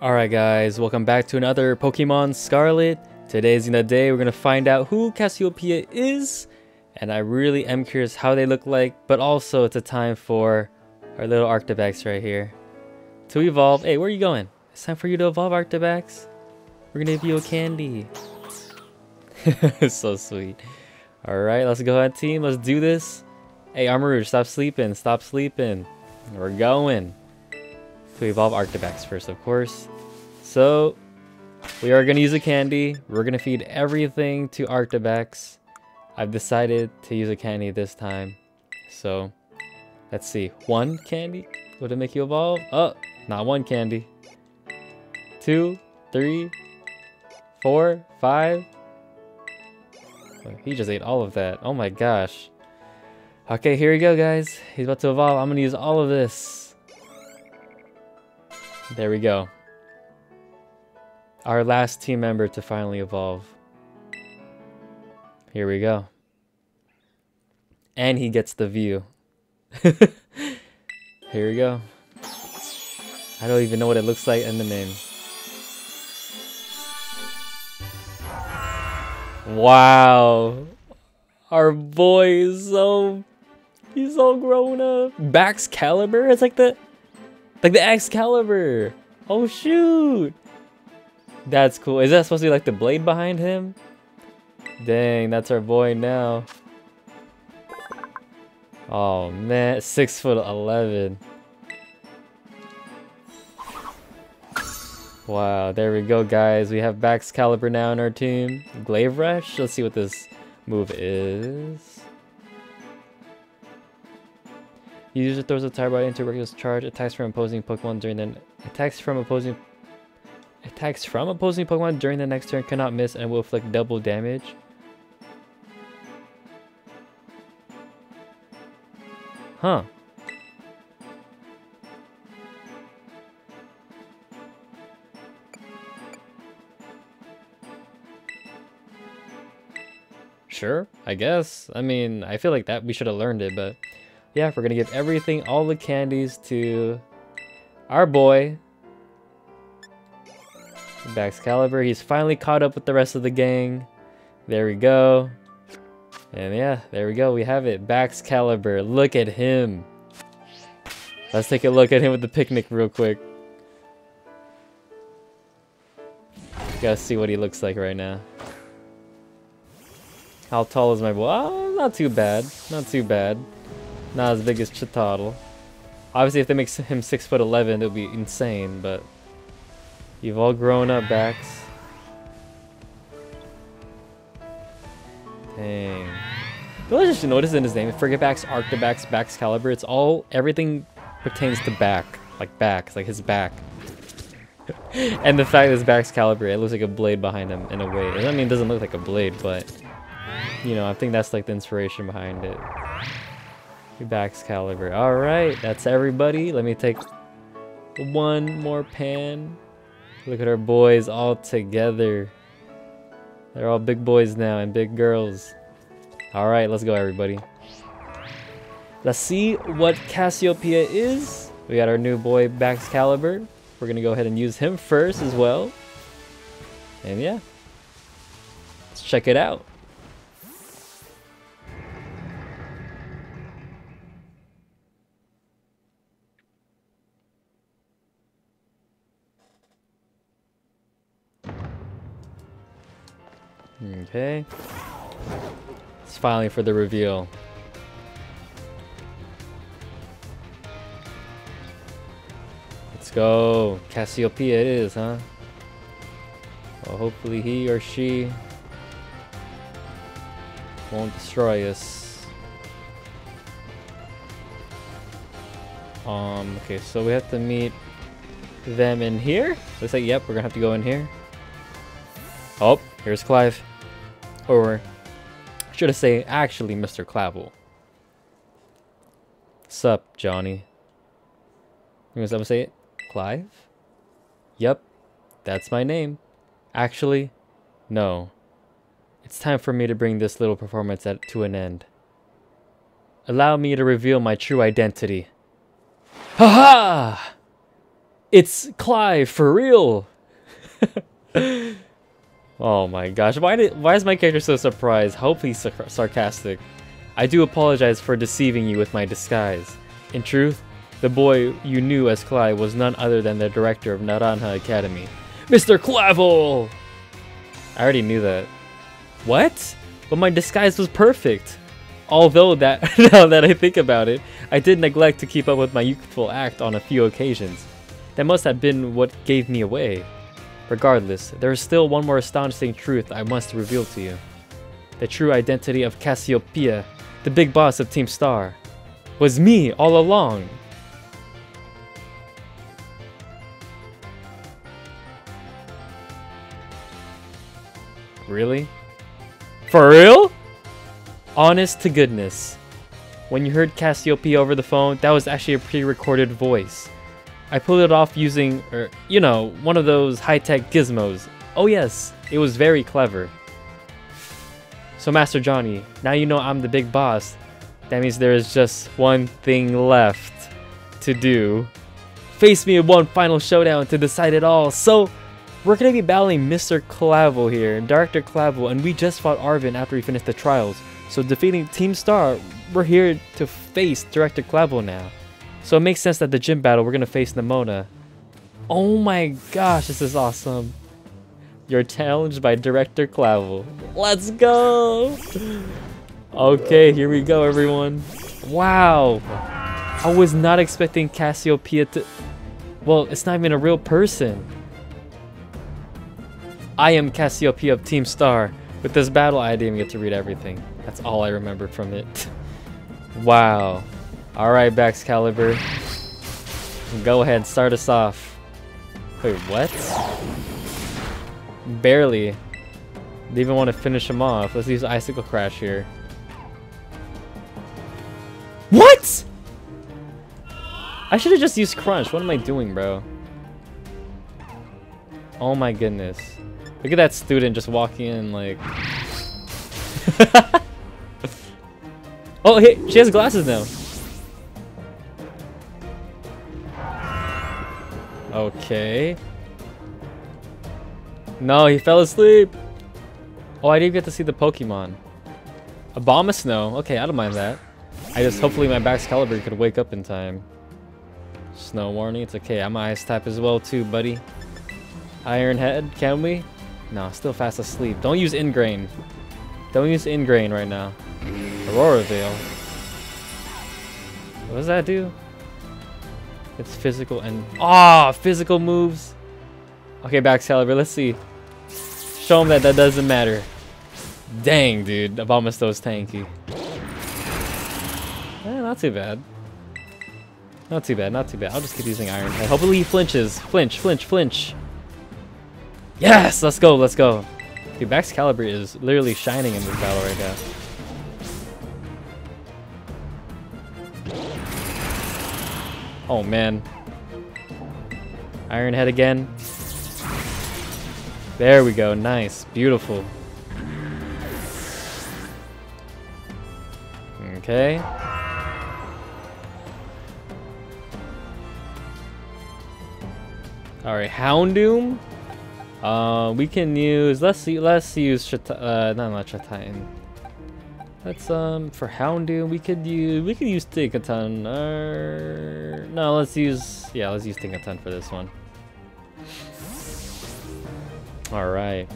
Alright guys, welcome back to another Pokemon Scarlet. Today's the day we're going to find out who Cassiopeia is. And I really am curious how they look like, but also it's a time for our little Arctibax right here to evolve. Hey, where are you going? It's time for you to evolve, Arctibax. We're going to give you a candy. It's so sweet. Alright, let's go ahead team, let's do this. Hey Armor, stop sleeping, stop sleeping. We're going to evolve Arctibax first, of course. So we are going to use a candy. We're going to feed everything to Arctibax. I've decided to use a candy this time. So let's see. One candy? Would it make you evolve? Oh, not one candy. 2, 3, 4, 5. He just ate all of that. Oh my gosh. Okay, here we go, guys. He's about to evolve. I'm going to use all of this. There we go. Our last team member to finally evolve. Here we go. And he gets the view. Here we go. I don't even know what it looks like in the name. Wow. Our boy is he's so grown up. Baxcalibur? It's like the Excalibur. Oh shoot. That's cool. Is that supposed to be like the blade behind him? Dang, that's our boy now. Oh man, 6'11". Wow, there we go guys. We have Baxcalibur now in our team. Glaive Rush. Let's see what this move is. He usually throws a tire body into a regular charge, attacks from opposing Pokemon during the Pokemon during the next turn, cannot miss and will inflict double damage. Huh. Sure, I guess. I mean, I feel like that we should have learned it, but yeah, we're gonna give everything, all the candies to our boy Baxcalibur. He's finally caught up with the rest of the gang. There we go. And yeah, there we go. We have it. Baxcalibur. Look at him. Let's take a look at him with the picnic real quick. Gotta see what he looks like right now. How tall is my boy? Oh, not too bad. Not too bad. Not as big as Chitotl. Obviously, if they make him 6'11", it'll be insane, but you've all grown up, Bax. Dang. Don't I just notice in his name? Frigibax, Arctibax, Baxcalibur. It's all, everything pertains to back. Like back, like his back. And the fact that it's Baxcalibur, it looks like a blade behind him in a way. I mean, it doesn't look like a blade, but you know, I think that's like the inspiration behind it. Baxcalibur. Alright, that's everybody. Let me take one more pan. Look at our boys all together. They're all big boys now and big girls. Alright, let's go everybody. Let's see what Cassiopeia is. We got our new boy Baxcalibur. We're gonna go ahead and use him first as well. And yeah, let's check it out. Okay. It's finally for the reveal. Let's go. Cassiopeia it is, huh? Well, hopefully he or she won't destroy us. Okay, so we have to meet them in here. Looks like, yep, we're gonna have to go in here. Oh, here's Clive. Or should I say, actually, Mr. CLAVELL. Sup, Johnny? You know what say it? Clive? Yep, that's my name. Actually, no. It's time for me to bring this little performance to an end. Allow me to reveal my true identity. Ha ha! It's Clive for real. Oh my gosh, why is my character so surprised? Hopefully sarcastic. I do apologize for deceiving you with my disguise. In truth, the boy you knew as Clive was none other than the director of Naranja Academy, Mr. CLAVELL! I already knew that. What? But my disguise was perfect. Although that, now that I think about it, I did neglect to keep up with my youthful act on a few occasions. That must have been what gave me away. Regardless, there is still one more astonishing truth I must reveal to you. The true identity of CASSIOPEIA, the big boss of Team Star, was me all along. Really? For real? Honest to goodness. When you heard CASSIOPEIA over the phone, that was actually a pre-recorded voice. I pulled it off using, you know, one of those high-tech gizmos. Oh yes, it was very clever. So Master Johnny, now you know I'm the big boss. That means there is just one thing left to do. Face me in one final showdown to decide it all. So, we're going to be battling Mr. CLAVELL here, Director CLAVELL, and we just fought Arvin after we finished the trials. So defeating Team Star, we're here to face Director CLAVELL now. So it makes sense that the gym battle, we're going to face Nemona. Oh my gosh, this is awesome. You're challenged by Director CLAVELL. Let's go! Okay, here we go, everyone. Wow! I was not expecting CASSIOPEIA to... Well, it's not even a real person. I am CASSIOPEIA of Team Star. With this battle, I didn't even get to read everything. That's all I remembered from it. Wow. Alright, Baxcalibur. Go ahead, start us off. Wait, what? Barely. They even want to finish him off. Let's use Icicle Crash here. What?! I should have just used Crunch. What am I doing, bro? Oh my goodness. Look at that student just walking in like... Oh, hey, she has glasses now. Okay. No, he fell asleep. Oh, I didn't get to see the Pokemon. Abomasnow. Okay, I don't mind that. I just hopefully my Baxcalibur could wake up in time. Snow warning. It's okay. I'm an ice type as well too, buddy. Iron Head. Can we? No, still fast asleep. Don't use Ingrain. Don't use Ingrain right now. Aurora Veil. What does that do? It's physical and... Ah, physical moves. Okay, Baxcalibur, let's see. Show him that that doesn't matter. Dang, dude. Abomasnow's tanky. Not too bad. Not too bad, not too bad. I'll just keep using Iron Head. Hopefully he flinches. Flinch, flinch, flinch. Yes! Let's go, let's go. Dude, Baxcalibur is literally shining in this battle right now. Oh man. Iron Head again. There we go. Nice. Beautiful. Okay. Alright, Houndoom. We can use let's use not Chatitan. Let's for Houndoom we could use Tinkaton. No, let's use Tinkaton for this one. Alright.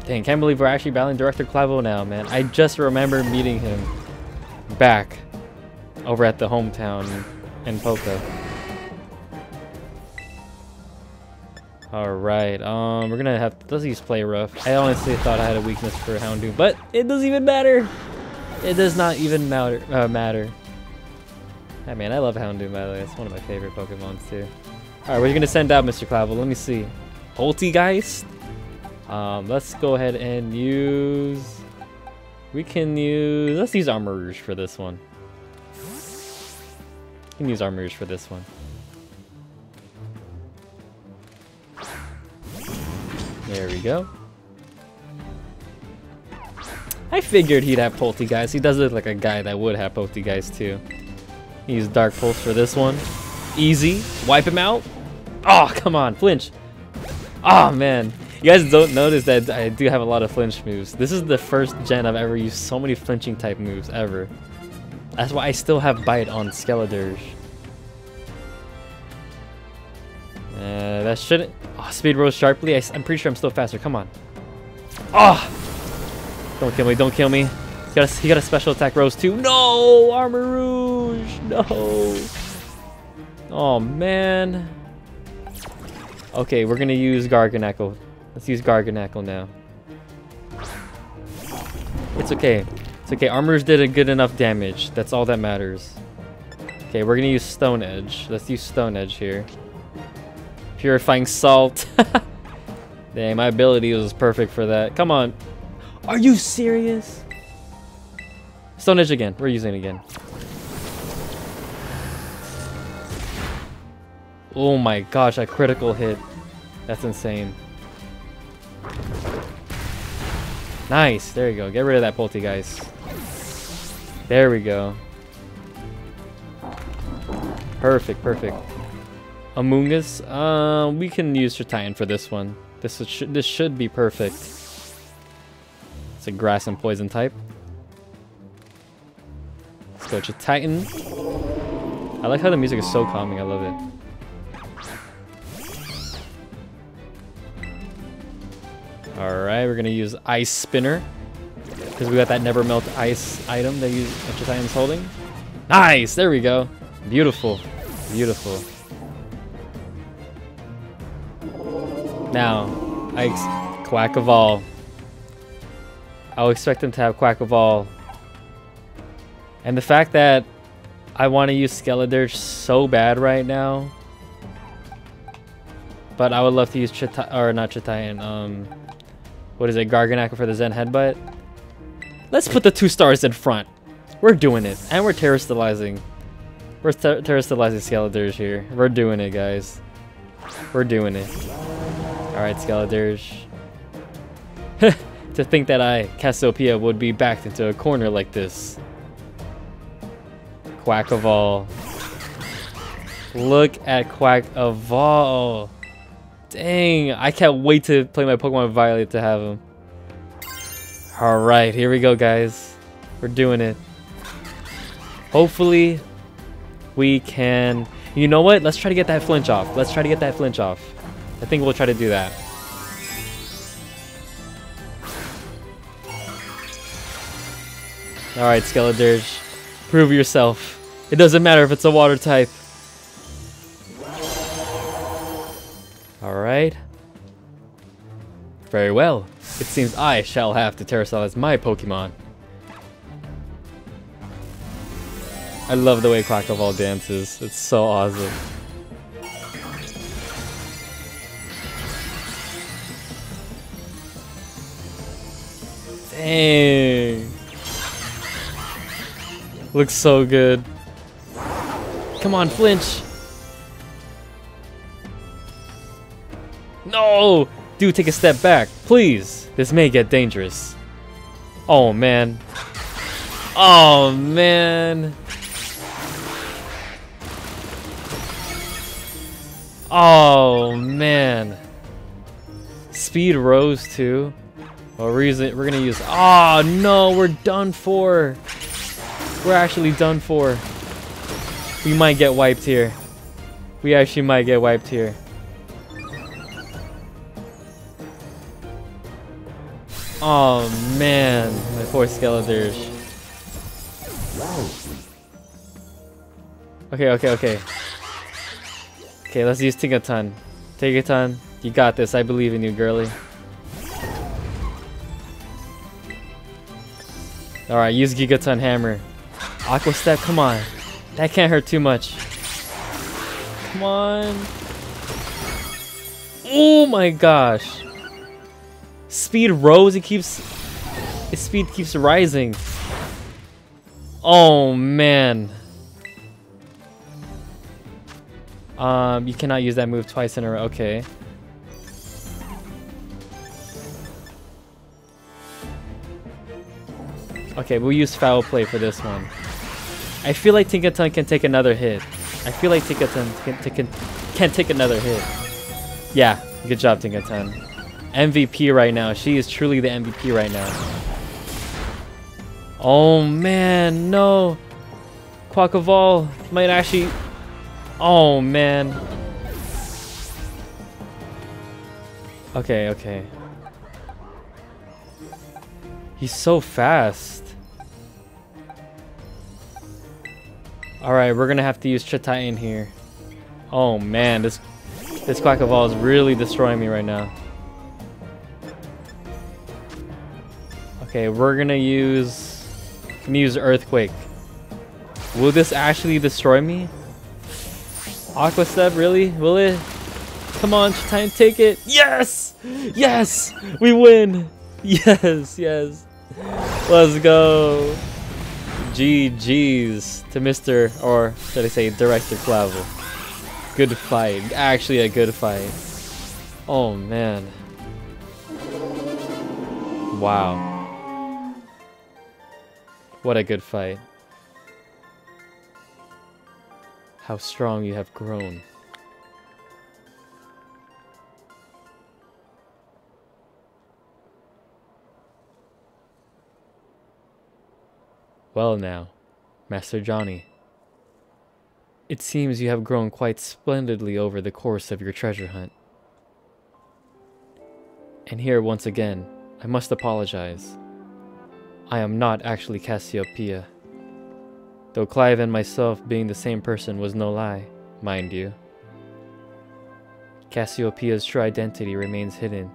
Dang, can't believe we're actually battling Director CLAVELL now, man. I just remember meeting him back over at the hometown in Poca. Alright, we're gonna have let's use Play Rough. I honestly thought I had a weakness for Houndoom, but it doesn't even matter. It does not even matter. Hey man, I love Houndoom by the way. It's one of my favorite Pokemons too. Alright, we're gonna send out Mr. CLAVELL. Let me see. Poltegeist. Let's go ahead and use... let's use Armarouge for this one. We can use Armarouge for this one. There we go. I figured he'd have Poltegeist. He does look like a guy that would have Poltegeist too. Use Dark Pulse for this one. Easy. Wipe him out. Oh, come on. Flinch. Oh, man. You guys don't notice that I do have a lot of flinch moves. This is the first gen I've ever used so many flinching type moves ever. That's why I still have Bite on Skeledirge. That shouldn't... Oh, speed rose sharply. I'm pretty sure I'm still faster. Come on. Oh! Don't kill me. Don't kill me. He got a special attack rose too. No! Armor Rouge! No! Oh, man. Okay, we're gonna use Garganacl. Let's use Garganacl now. It's okay. It's okay. Armors did a good enough damage. That's all that matters. Okay, we're gonna use Stone Edge. Let's use Stone Edge here. Purifying Salt. Dang, my ability was perfect for that. Come on. Are you serious? Stone Edge again. We're using it again. Oh my gosh, a critical hit. That's insane. Nice. There you go. Get rid of that poltergeist. There we go. Perfect, perfect. Amoonguss. We can use Titan for this one. This should be perfect. It's a grass and poison type. Let's go Titan. I like how the music is so calming. I love it. Alright, we're gonna use Ice Spinner. Because we got that Never Melt Ice item that Titan's holding. Nice! There we go. Beautiful. Beautiful. Now, Quackavall. I'll expect him to have Quackavall. And the fact that I want to use Skeledirge so bad right now. But I would love to use Titan. What is it? Garganacl for the Zen Headbutt. Let's put the 2 stars in front. We're doing it. And we're terrestrializing. We're terrestrializing Skeledirge here. We're doing it, guys. We're doing it. Alright, Skeledirge. To think that Cassiopeia, would be backed into a corner like this. Quackavall. Look at Quackavall. Dang, I can't wait to play my Pokemon Violet to have him. Alright, here we go, guys. We're doing it. Hopefully, we can... You know what? Let's try to get that flinch off. Let's try to get that flinch off. I think we'll try to do that. Alright, Skeledirge. Prove yourself. It doesn't matter if it's a water type. Alright. Very well. It seems I shall have to terrestrialize my Pokemon. I love the way Quackavall dances. It's so awesome. Dang. Looks so good. Come on, flinch. No! Dude, take a step back, please. This may get dangerous. Oh, man. Oh, man. Oh, man. Speed rose, too. Well, we're gonna use... Oh, no, we're done for. We're actually done for. We might get wiped here. We actually might get wiped here. Oh man, my poor Skeledirge. Okay. Okay, let's use Tinkaton. Tinkaton, you got this. I believe in you, girly. Alright, use Gigaton Hammer. Aqua Step, come on. That can't hurt too much. Come on. Oh my gosh. Speed rose, his speed keeps rising. Oh man. You cannot use that move twice in a row. Okay. Okay, we'll use Foul Play for this one. I feel like Tinkaton can take another hit. I feel like Tinkaton can't take another hit. Yeah, good job, Tinkaton. MVP right now. She is truly the MVP right now. Oh man, no. Quackleval might actually... Oh man. Okay, okay. He's so fast. Alright, we're gonna have to use Chititan here. Oh man, this Quackleval is really destroying me right now. Okay, we're gonna use Earthquake. Will this actually destroy me? Aqua Step, really? Will it? Come on, Chititan, take it! Yes! Yes! We win! Yes, yes. Let's go. GG's to Mr. or should I say Director CLAVELL. Good fight. Actually a good fight. Oh man. Wow. What a good fight. How strong you have grown. Well now, Master Johnny. It seems you have grown quite splendidly over the course of your treasure hunt. And here once again, I must apologize. I am not actually Cassiopeia. Though Clive and myself being the same person was no lie, mind you. Cassiopeia's true identity remains hidden,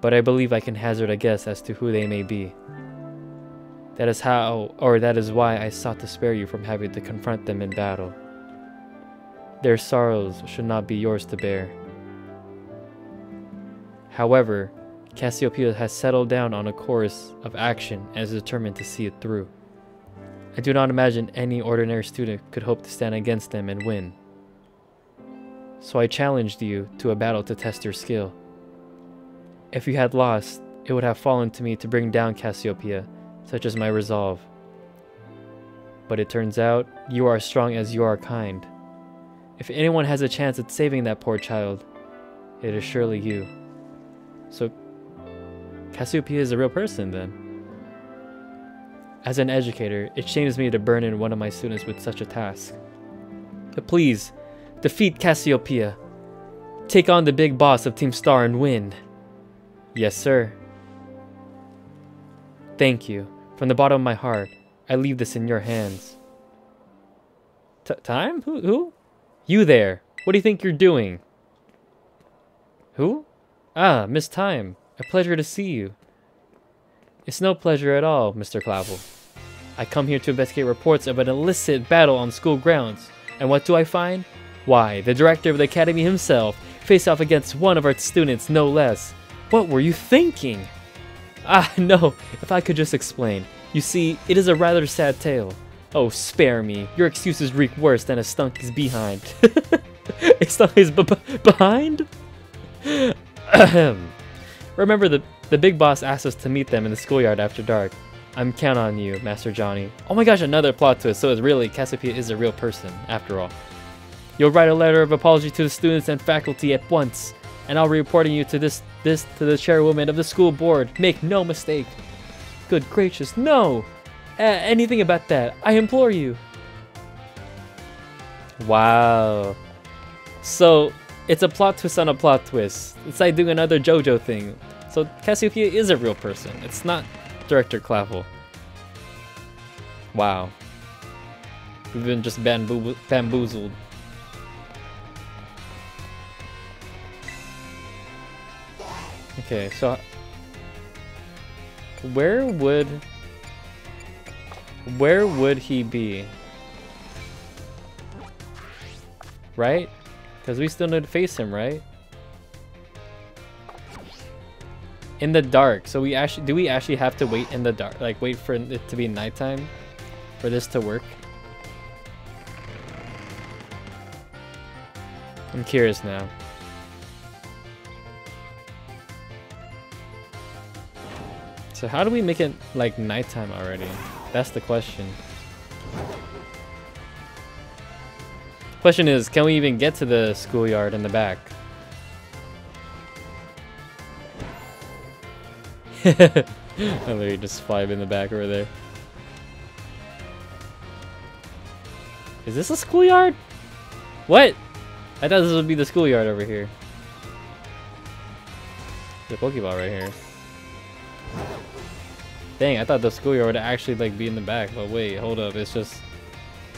but I believe I can hazard a guess as to who they may be. That is why I sought to spare you from having to confront them in battle. Their sorrows should not be yours to bear. However, Cassiopeia has settled down on a course of action and is determined to see it through. I do not imagine any ordinary student could hope to stand against them and win. So I challenged you to a battle to test your skill. If you had lost, it would have fallen to me to bring down Cassiopeia, such as my resolve. But it turns out, you are as strong as you are kind. If anyone has a chance at saving that poor child, it is surely you. So, Cassiopeia is a real person then. As an educator, it shames me to burden one of my students with such a task. But please, defeat Cassiopeia. Take on the big boss of Team Star and win. Yes, sir. Thank you. From the bottom of my heart, I leave this in your hands. Time? Who? You there. What do you think you're doing? Who? Ah, Miss Time. A pleasure to see you. It's no pleasure at all, Mr. CLAVELL. I come here to investigate reports of an illicit battle on school grounds. And what do I find? Why, the director of the academy himself faced off against one of our students, no less. What were you thinking? Ah, no, if I could just explain. You see, it is a rather sad tale. Oh, spare me. Your excuses reek worse than a stunky's behind. A stunky's behind? Remember, the big boss asked us to meet them in the schoolyard after dark. I'm counting on you, Master Johnny. Oh my gosh, another plot twist. So it's really, Cassiopeia is a real person, after all. You'll write a letter of apology to the students and faculty at once. And I'll be reporting you to the chairwoman of the school board. Make no mistake. Good gracious, no! Anything about that, I implore you. Wow. So, it's a plot twist on a plot twist. It's like doing another JoJo thing. So, Cassiopeia is a real person. It's not Director CLAVELL. Wow. We've been just bamboozled. Okay, so where would he be? Right? Because we still need to face him, right? In the dark. So do we actually have to wait in the dark? Like wait for it to be nighttime for this to work? I'm curious now. So how do we make it like nighttime already? That's the question. Question is, can we even get to the schoolyard in the back? I literally just fly in the back over there. Is this a schoolyard? What? I thought this would be the schoolyard over here. There's a Pokeball right here. Dang, I thought the schoolyard would actually like be in the back, but wait, hold up, it's just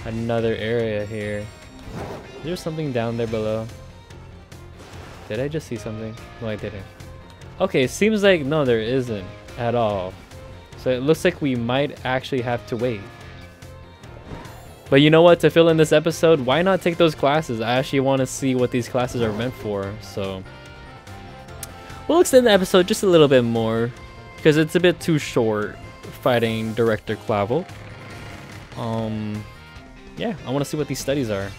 another area here. Is there something down there below? Did I just see something? No, I didn't. Okay, it seems like no, there isn't at all. So it looks like we might actually have to wait. But you know what? To fill in this episode, why not take those classes? I actually want to see what these classes are meant for. So we'll extend the episode just a little bit more because it's a bit too short fighting Director CLAVELL. Yeah, I want to see what these studies are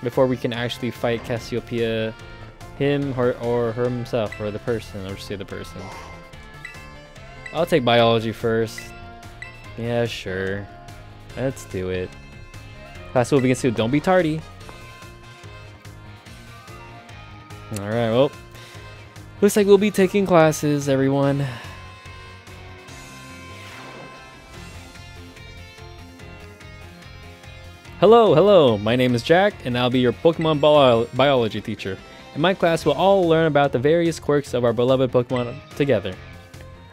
before we can actually fight Cassiopeia, him, her, or her himself, or the person, or say the person. I'll take biology first. Yeah, sure. Let's do it. Class will begin soon. Don't be tardy. Alright, well. Looks like we'll be taking classes, everyone. Hello, my name is Jack, and I'll be your Pokemon biology teacher. In my class, we'll all learn about the various quirks of our beloved Pokemon together.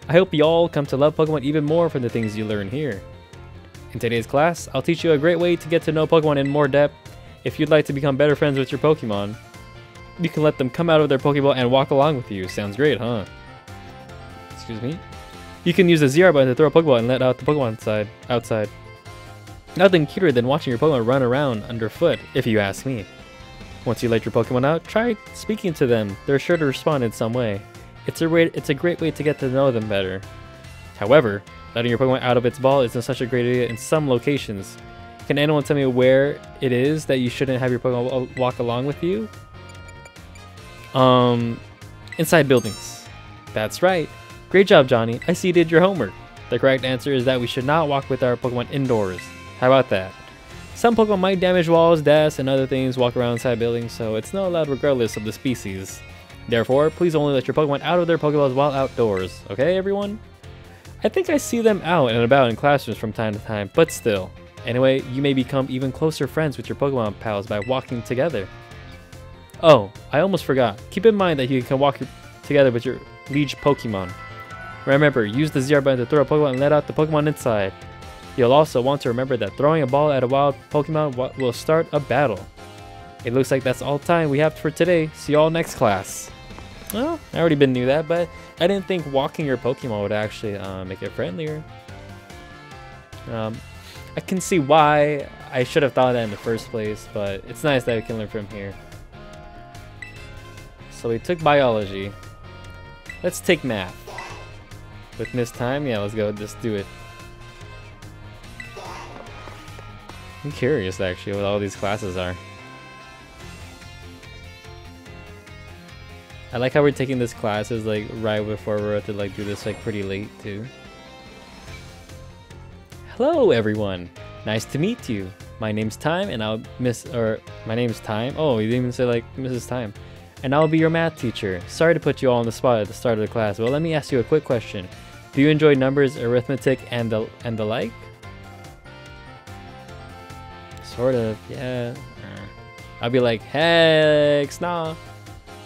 I hope you all come to love Pokemon even more from the things you learn here. In today's class, I'll teach you a great way to get to know Pokemon in more depth. If you'd like to become better friends with your Pokemon, you can let them come out of their Pokeball and walk along with you. Sounds great, huh? Excuse me? You can use the ZR button to throw a Pokeball and let out the Pokemon outside. Nothing cuter than watching your Pokemon run around underfoot, if you ask me. Once you let your Pokemon out, try speaking to them. They're sure to respond in some way. It's a great way to get to know them better. However, letting your Pokemon out of its ball isn't such a great idea in some locations. Can anyone tell me where it is that you shouldn't have your Pokemon walk along with you? Inside buildings. That's right. Great job, Johnny. I see you did your homework. The correct answer is that we should not walk with our Pokemon indoors. How about that? Some Pokemon might damage walls, desks, and other things walk around inside buildings, so it's not allowed regardless of the species. Therefore, please only let your Pokemon out of their Pokeballs while outdoors. Okay, everyone? I think I see them out and about in classrooms from time to time, but still. Anyway, you may become even closer friends with your Pokemon pals by walking together. Oh, I almost forgot. Keep in mind that you can walk together with your liege Pokemon. Remember, use the ZR button to throw a Pokemon and let out the Pokemon inside. You'll also want to remember that throwing a ball at a wild Pokemon will start a battle. It looks like that's all time we have for today. See you all next class. Well, I already knew that, but I didn't think walking your Pokemon would actually make it friendlier. I can see why I should have thought of that in the first place, but it's nice that we can learn from here. So we took biology. Let's take math. With Miss Time, yeah, let's go. Just do it. I'm curious actually what all these classes are. I like how we're taking this classes like right before we're about to like do this like pretty late too. Hello everyone, nice to meet you. My name's Time and my name's Time. Oh, you didn't even say like Mrs. Time. And I'll be your math teacher. Sorry to put you all on the spot at the start of the class, but let me ask you a quick question. Do you enjoy numbers, arithmetic, and the like? Sort of, yeah. I'll be like, heck, nah.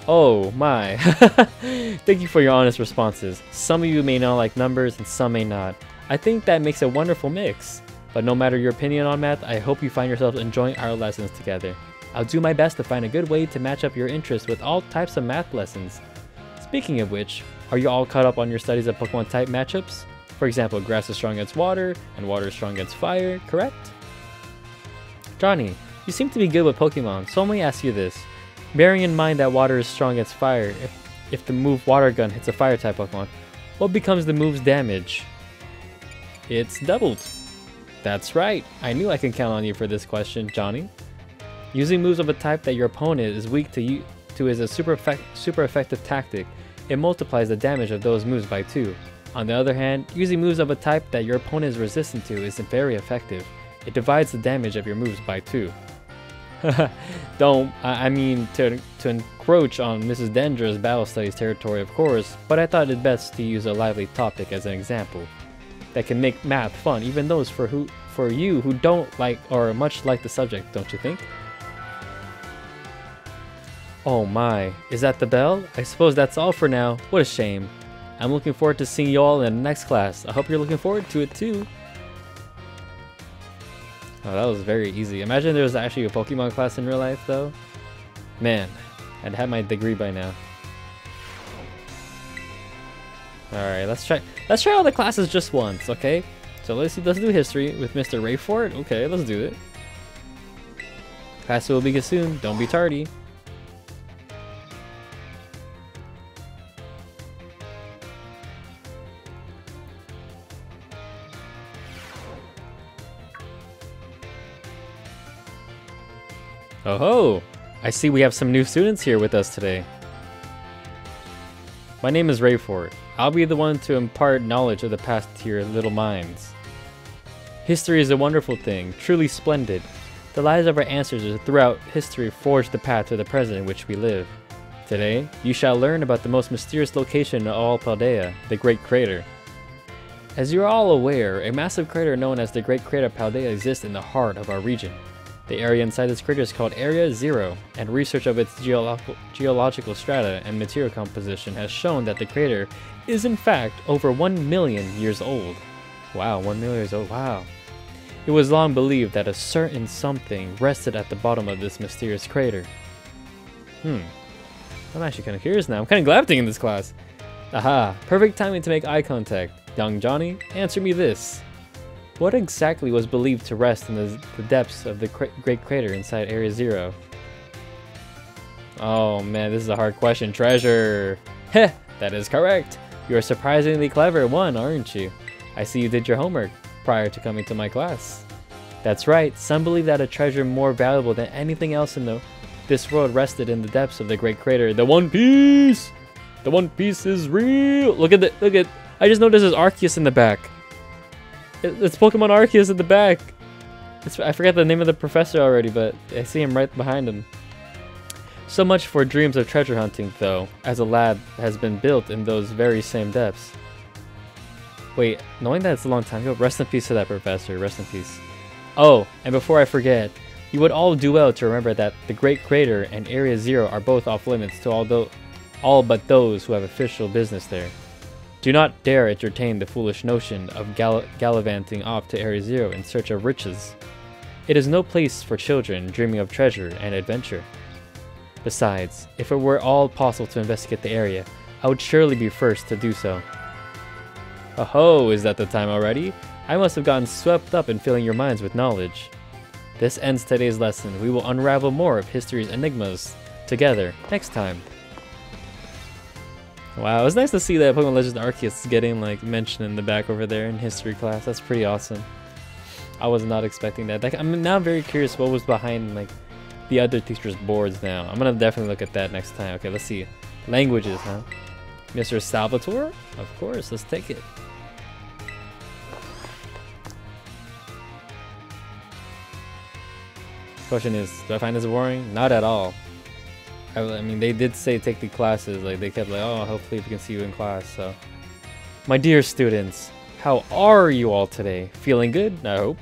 Oh my. Thank you for your honest responses. Some of you may not like numbers and some may not. I think that makes a wonderful mix. But no matter your opinion on math, I hope you find yourselves enjoying our lessons together. I'll do my best to find a good way to match up your interests with all types of math lessons. Speaking of which, are you all caught up on your studies of Pokemon type matchups? For example, grass is strong against water and water is strong against fire, correct? Johnny, you seem to be good with Pokemon, so let me ask you this. Bearing in mind that water is strong against fire, if the move Water Gun hits a fire type Pokemon, what becomes the move's damage? It's doubled. That's right, I knew I could count on you for this question, Johnny. Using moves of a type that your opponent is weak to is a super effective tactic. It multiplies the damage of those moves by 2. On the other hand, using moves of a type that your opponent is resistant to isn't very effective. It divides the damage of your moves by 2. I mean to encroach on Mrs. Denger's Battle Studies territory, of course, but I thought it best to use a lively topic as an example that can make math fun, even those for you who don't like or much like the subject, don't you think? Oh my, is that the bell? I suppose that's all for now. What a shame. I'm looking forward to seeing you all in the next class. I hope you're looking forward to it too. Oh, that was very easy. Imagine there was actually a Pokemon class in real life though. Man, I'd have my degree by now. Alright, let's try all the classes just once, okay? So let's do history with Mr. Rayford. Okay, let's do it. Class will begin soon. Don't be tardy. Oh ho! I see we have some new students here with us today. My name is Rayford. I'll be the one to impart knowledge of the past to your little minds. History is a wonderful thing, truly splendid. The lives of our ancestors throughout history forged the path to the present in which we live. Today, you shall learn about the most mysterious location in all Paldea, the Great Crater. As you are all aware, a massive crater known as the Great Crater Paldea exists in the heart of our region. The area inside this crater is called Area Zero, and research of its geological strata and material composition has shown that the crater is in fact over 1 million years old. Wow, 1 million years old, wow. It was long believed that a certain something rested at the bottom of this mysterious crater. I'm actually kind of curious now. I'm kind of glad I'm taking this class. Aha, perfect timing to make eye contact. Young Johnny, answer me this. What exactly was believed to rest in the depths of the Great Crater inside Area Zero? Oh man, this is a hard question. Treasure! Heh, that is correct. You're a surprisingly clever one, aren't you? I see you did your homework prior to coming to my class. That's right, some believe that a treasure more valuable than anything else in this world rested in the depths of the Great Crater. The One Piece! The One Piece is real! Look at, I just noticed there's Arceus in the back. It's Pokemon Arceus at the back. I forgot the name of the professor already, but I see him right behind him. So much for dreams of treasure hunting, though, as a lab has been built in those very same depths. Wait, knowing that it's a long time ago, rest in peace to that professor, rest in peace. Oh, and before I forget, you would all do well to remember that the Great Crater and Area Zero are both off limits to all but those who have official business there. Do not dare entertain the foolish notion of gallivanting off to Area Zero in search of riches. It is no place for children dreaming of treasure and adventure. Besides, if it were all possible to investigate the area, I would surely be first to do so. Oh, is that the time already? I must have gotten swept up in filling your minds with knowledge. This ends today's lesson. We will unravel more of history's enigmas together next time. Wow, it was nice to see that Pokemon Legends Arceus is getting mentioned in the back over there in history class. That's pretty awesome. I was not expecting that. I'm now very curious what was behind the other teachers' boards now. I'm gonna definitely look at that next time. Okay, let's see. Languages, huh? Mr. Salvatore? Of course, let's take it. Question is, do I find this boring? Not at all. I mean, they did say take the classes. They kept oh, hopefully we can see you in class. So, my dear students, how are you all today? Feeling good? I hope.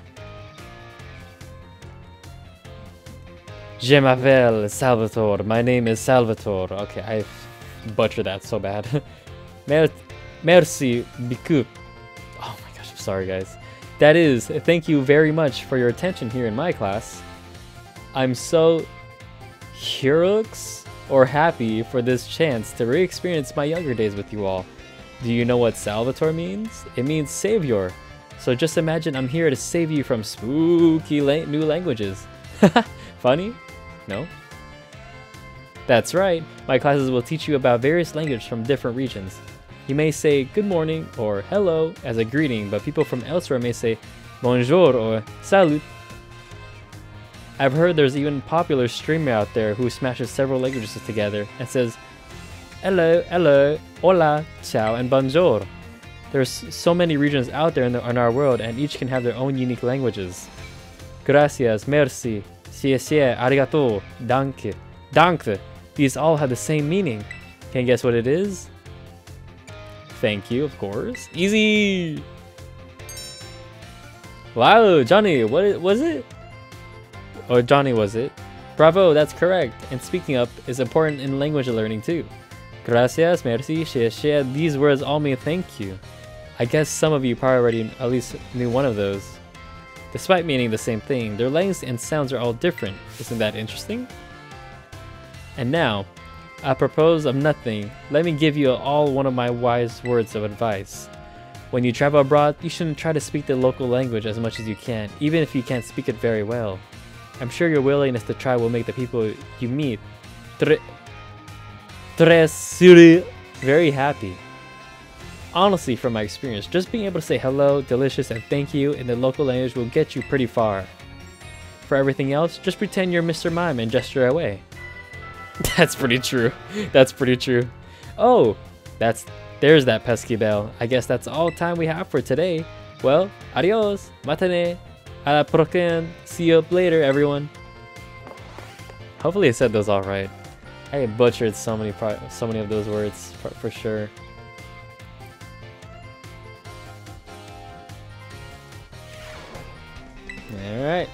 Je m'appelle Salvatore. My name is Salvatore. Okay, I butchered that so bad. Merci beaucoup. Oh my gosh, I'm sorry guys. That is, thank you very much for your attention here in my class. I'm so heroics or happy for this chance to re-experience my younger days with you all. Do you know what Salvatore means? It means savior. So just imagine I'm here to save you from spooky new languages. Funny? No? That's right. My classes will teach you about various languages from different regions. You may say good morning or hello as a greeting, but people from elsewhere may say bonjour or salut. I've heard there's even a popular streamer out there who smashes several languages together and says hello, hello, hola, ciao, and bonjour. There's so many regions out there in our world, and each can have their own unique languages. Gracias, merci, xie, arigato, danke, danke. These all have the same meaning. Can you guess what it is? Thank you, of course. Easy! Wow, Johnny, what was it? Or Johnny, was it? Bravo, that's correct. And speaking up is important in language learning too. Gracias, merci, xie. These words all mean thank you. I guess some of you probably already at least knew one of those. Despite meaning the same thing, their lengths and sounds are all different. Isn't that interesting? And now, apropos of nothing, let me give you all one of my wise words of advice. When you travel abroad, you shouldn't try to speak the local language as much as you can, even if you can't speak it very well. I'm sure your willingness to try will make the people you meet very happy. Honestly, from my experience, just being able to say hello, delicious, and thank you in the local language will get you pretty far. For everything else, just pretend you're Mr. Mime and gesture away. That's pretty true. That's pretty true. Oh, there's that pesky bell. I guess that's all time we have for today. Well, adios, matane, a la prochaine. See you up later, everyone. Hopefully I said those all right. I butchered so many of those words for sure. Alright.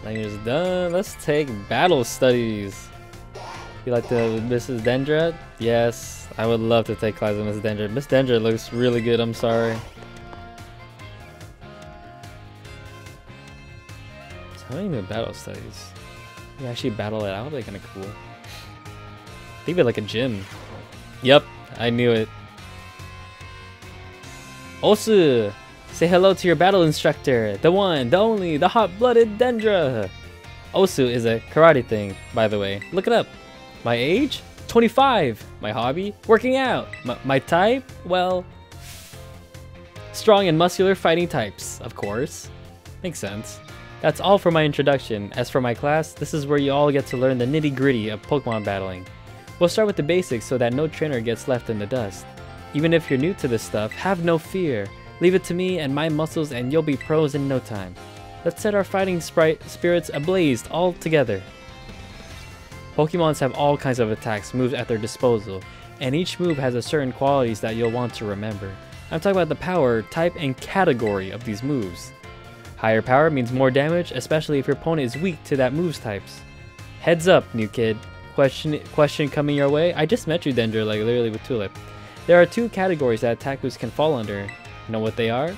Language is done. Let's take battle studies. You like the Mrs. Dendra? Yes. I would love to take classes with Mrs. Dendra. Miss Dendra looks really good, I'm sorry. So how do you do battle studies? You actually battle it out? That'd be kinda cool. Think of it like a gym. Yep, I knew it. Osu! Say hello to your battle instructor, the one, the only, the hot-blooded Dendra! Osu is a karate thing, by the way. Look it up. My age? 25. My hobby? Working out. My type? Well, strong and muscular fighting types, of course. Makes sense. That's all for my introduction. As for my class, this is where you all get to learn the nitty-gritty of Pokemon battling. We'll start with the basics so that no trainer gets left in the dust. Even if you're new to this stuff, have no fear. Leave it to me and my muscles and you'll be pros in no time. Let's set our fighting spirits ablaze all together. Pokemons have all kinds of attacks, moves at their disposal, and each move has a certain qualities that you'll want to remember. I'm talking about the power, type, and category of these moves. Higher power means more damage, especially if your opponent is weak to that move's types. Heads up, new kid. Question coming your way? I just met you, Dendra, like literally with Tulip. There are two categories that attack moves can fall under. You know what they are?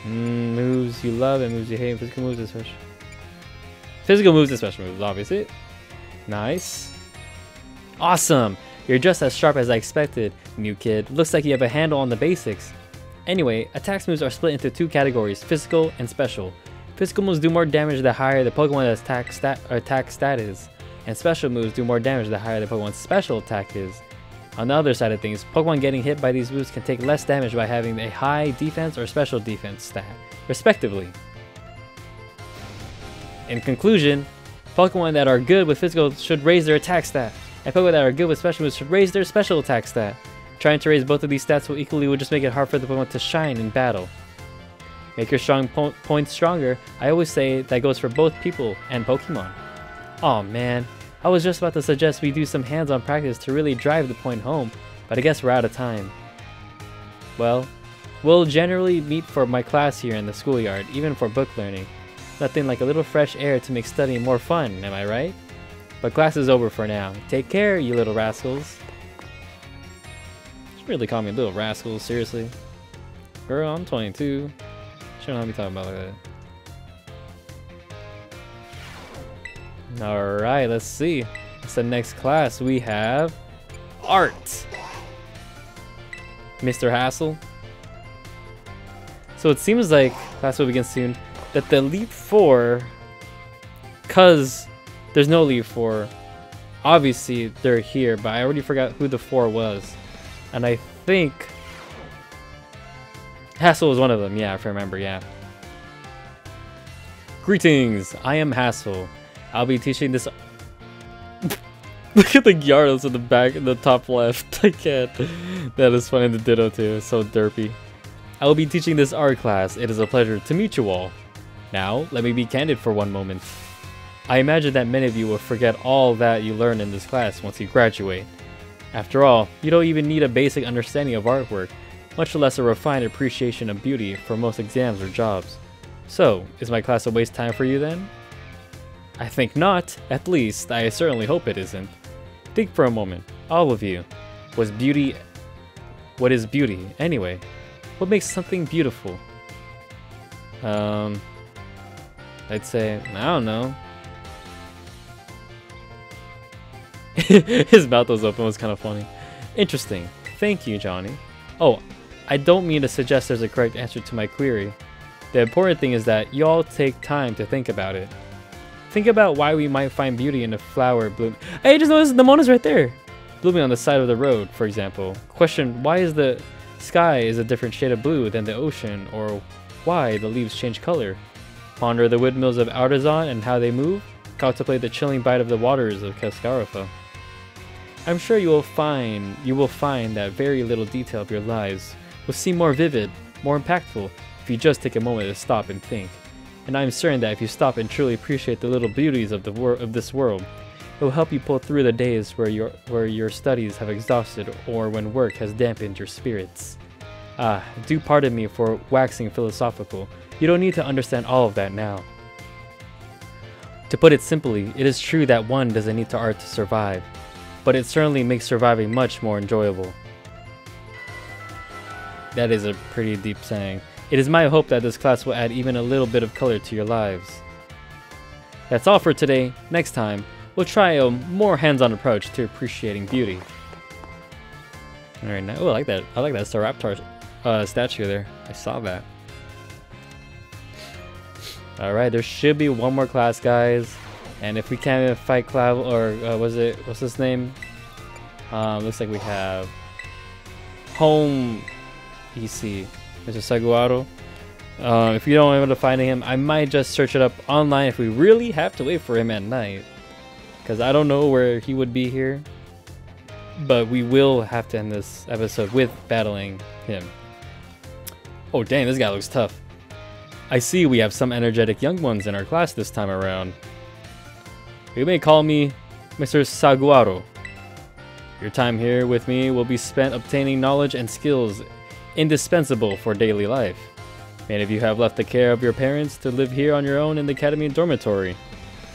Moves you love and moves you hate. Physical moves and special. Physical moves and special moves, obviously. Nice. Awesome. You're just as sharp as I expected, new kid. Looks like you have a handle on the basics. Anyway, attacks moves are split into two categories, physical and special. Physical moves do more damage the higher the Pokemon's attack stat is, and special moves do more damage the higher the Pokemon's special attack is. On the other side of things, Pokemon getting hit by these moves can take less damage by having a high defense or special defense stat, respectively. In conclusion, Pokemon that are good with physical should raise their attack stat, and Pokemon that are good with special moves should raise their special attack stat. Trying to raise both of these stats will just make it hard for the Pokemon to shine in battle. Make your strong points stronger. I always say that goes for both people and Pokemon. Aw man, I was just about to suggest we do some hands-on practice to really drive the point home, but I guess we're out of time. Well, we'll generally meet for my class here in the schoolyard, even for book learning. Nothing like a little fresh air to make studying more fun, am I right? But class is over for now. Take care, you little rascals. You really call me little rascals, seriously? Girl, I'm 22. Shouldn't have me talking about like that. Alright, let's see. What's the next class? We have Art. Mr. Hassel. So it seems like class will begin soon. That the Elite Four, cause there's no Elite Four. Obviously they're here, but I already forgot who the 4 was. And I think Hassel was one of them, yeah, if I remember, yeah. Greetings, I am Hassel. I'll be teaching this. Look at the Gyarados in the back, in the top left. I can't. That is funny. The Ditto too. It's so derpy. I will be teaching this art class. It is a pleasure to meet you all. Now, let me be candid for one moment. I imagine that many of you will forget all that you learned in this class once you graduate. After all, you don't even need a basic understanding of artwork, much less a refined appreciation of beauty for most exams or jobs. So, is my class a waste of time for you then? I think not. At least, I certainly hope it isn't. Think for a moment, all of you. What is beauty, anyway? What makes something beautiful? I'd say, I don't know. His mouth was open, was kind of funny. Interesting. Thank you, Johnny. Oh, I don't mean to suggest there's a correct answer to my query. The important thing is that you all take time to think about it. Think about why we might find beauty in a flower bloom. Hey, just noticed the Mona's right there! Blooming on the side of the road, for example. Question, why is the sky is a different shade of blue than the ocean, or why the leaves change color? Ponder the windmills of Artisan and how they move. Contemplate the chilling bite of the waters of Cascarofa. I'm sure you will find that very little detail of your lives will seem more vivid, more impactful, if you just take a moment to stop and think. And I'm certain that if you stop and truly appreciate the little beauties of this world, it will help you pull through the days where your studies have exhausted or when work has dampened your spirits. Do pardon me for waxing philosophical. You don't need to understand all of that now. To put it simply, it is true that one doesn't need to art to survive, but it certainly makes surviving much more enjoyable. That is a pretty deep saying. It is my hope that this class will add even a little bit of color to your lives. That's all for today. Next time, we'll try a more hands-on approach to appreciating beauty. Alright, now, oh, I like that Staraptor statue there. I saw that. Alright, there should be one more class, guys. And if we can't even fight CLAVELL, or what's his name? Looks like we have Home EC, Mr. Saguaro. If you don't know able to find him, I might just search it up online if we really have to wait for him at night. Because I don't know where he would be here. But we will have to end this episode with battling him. Oh dang, this guy looks tough. I see we have some energetic young ones in our class this time around. You may call me Mr. Saguaro. Your time here with me will be spent obtaining knowledge and skills indispensable for daily life. Many of you have left the care of your parents to live here on your own in the academy dormitory.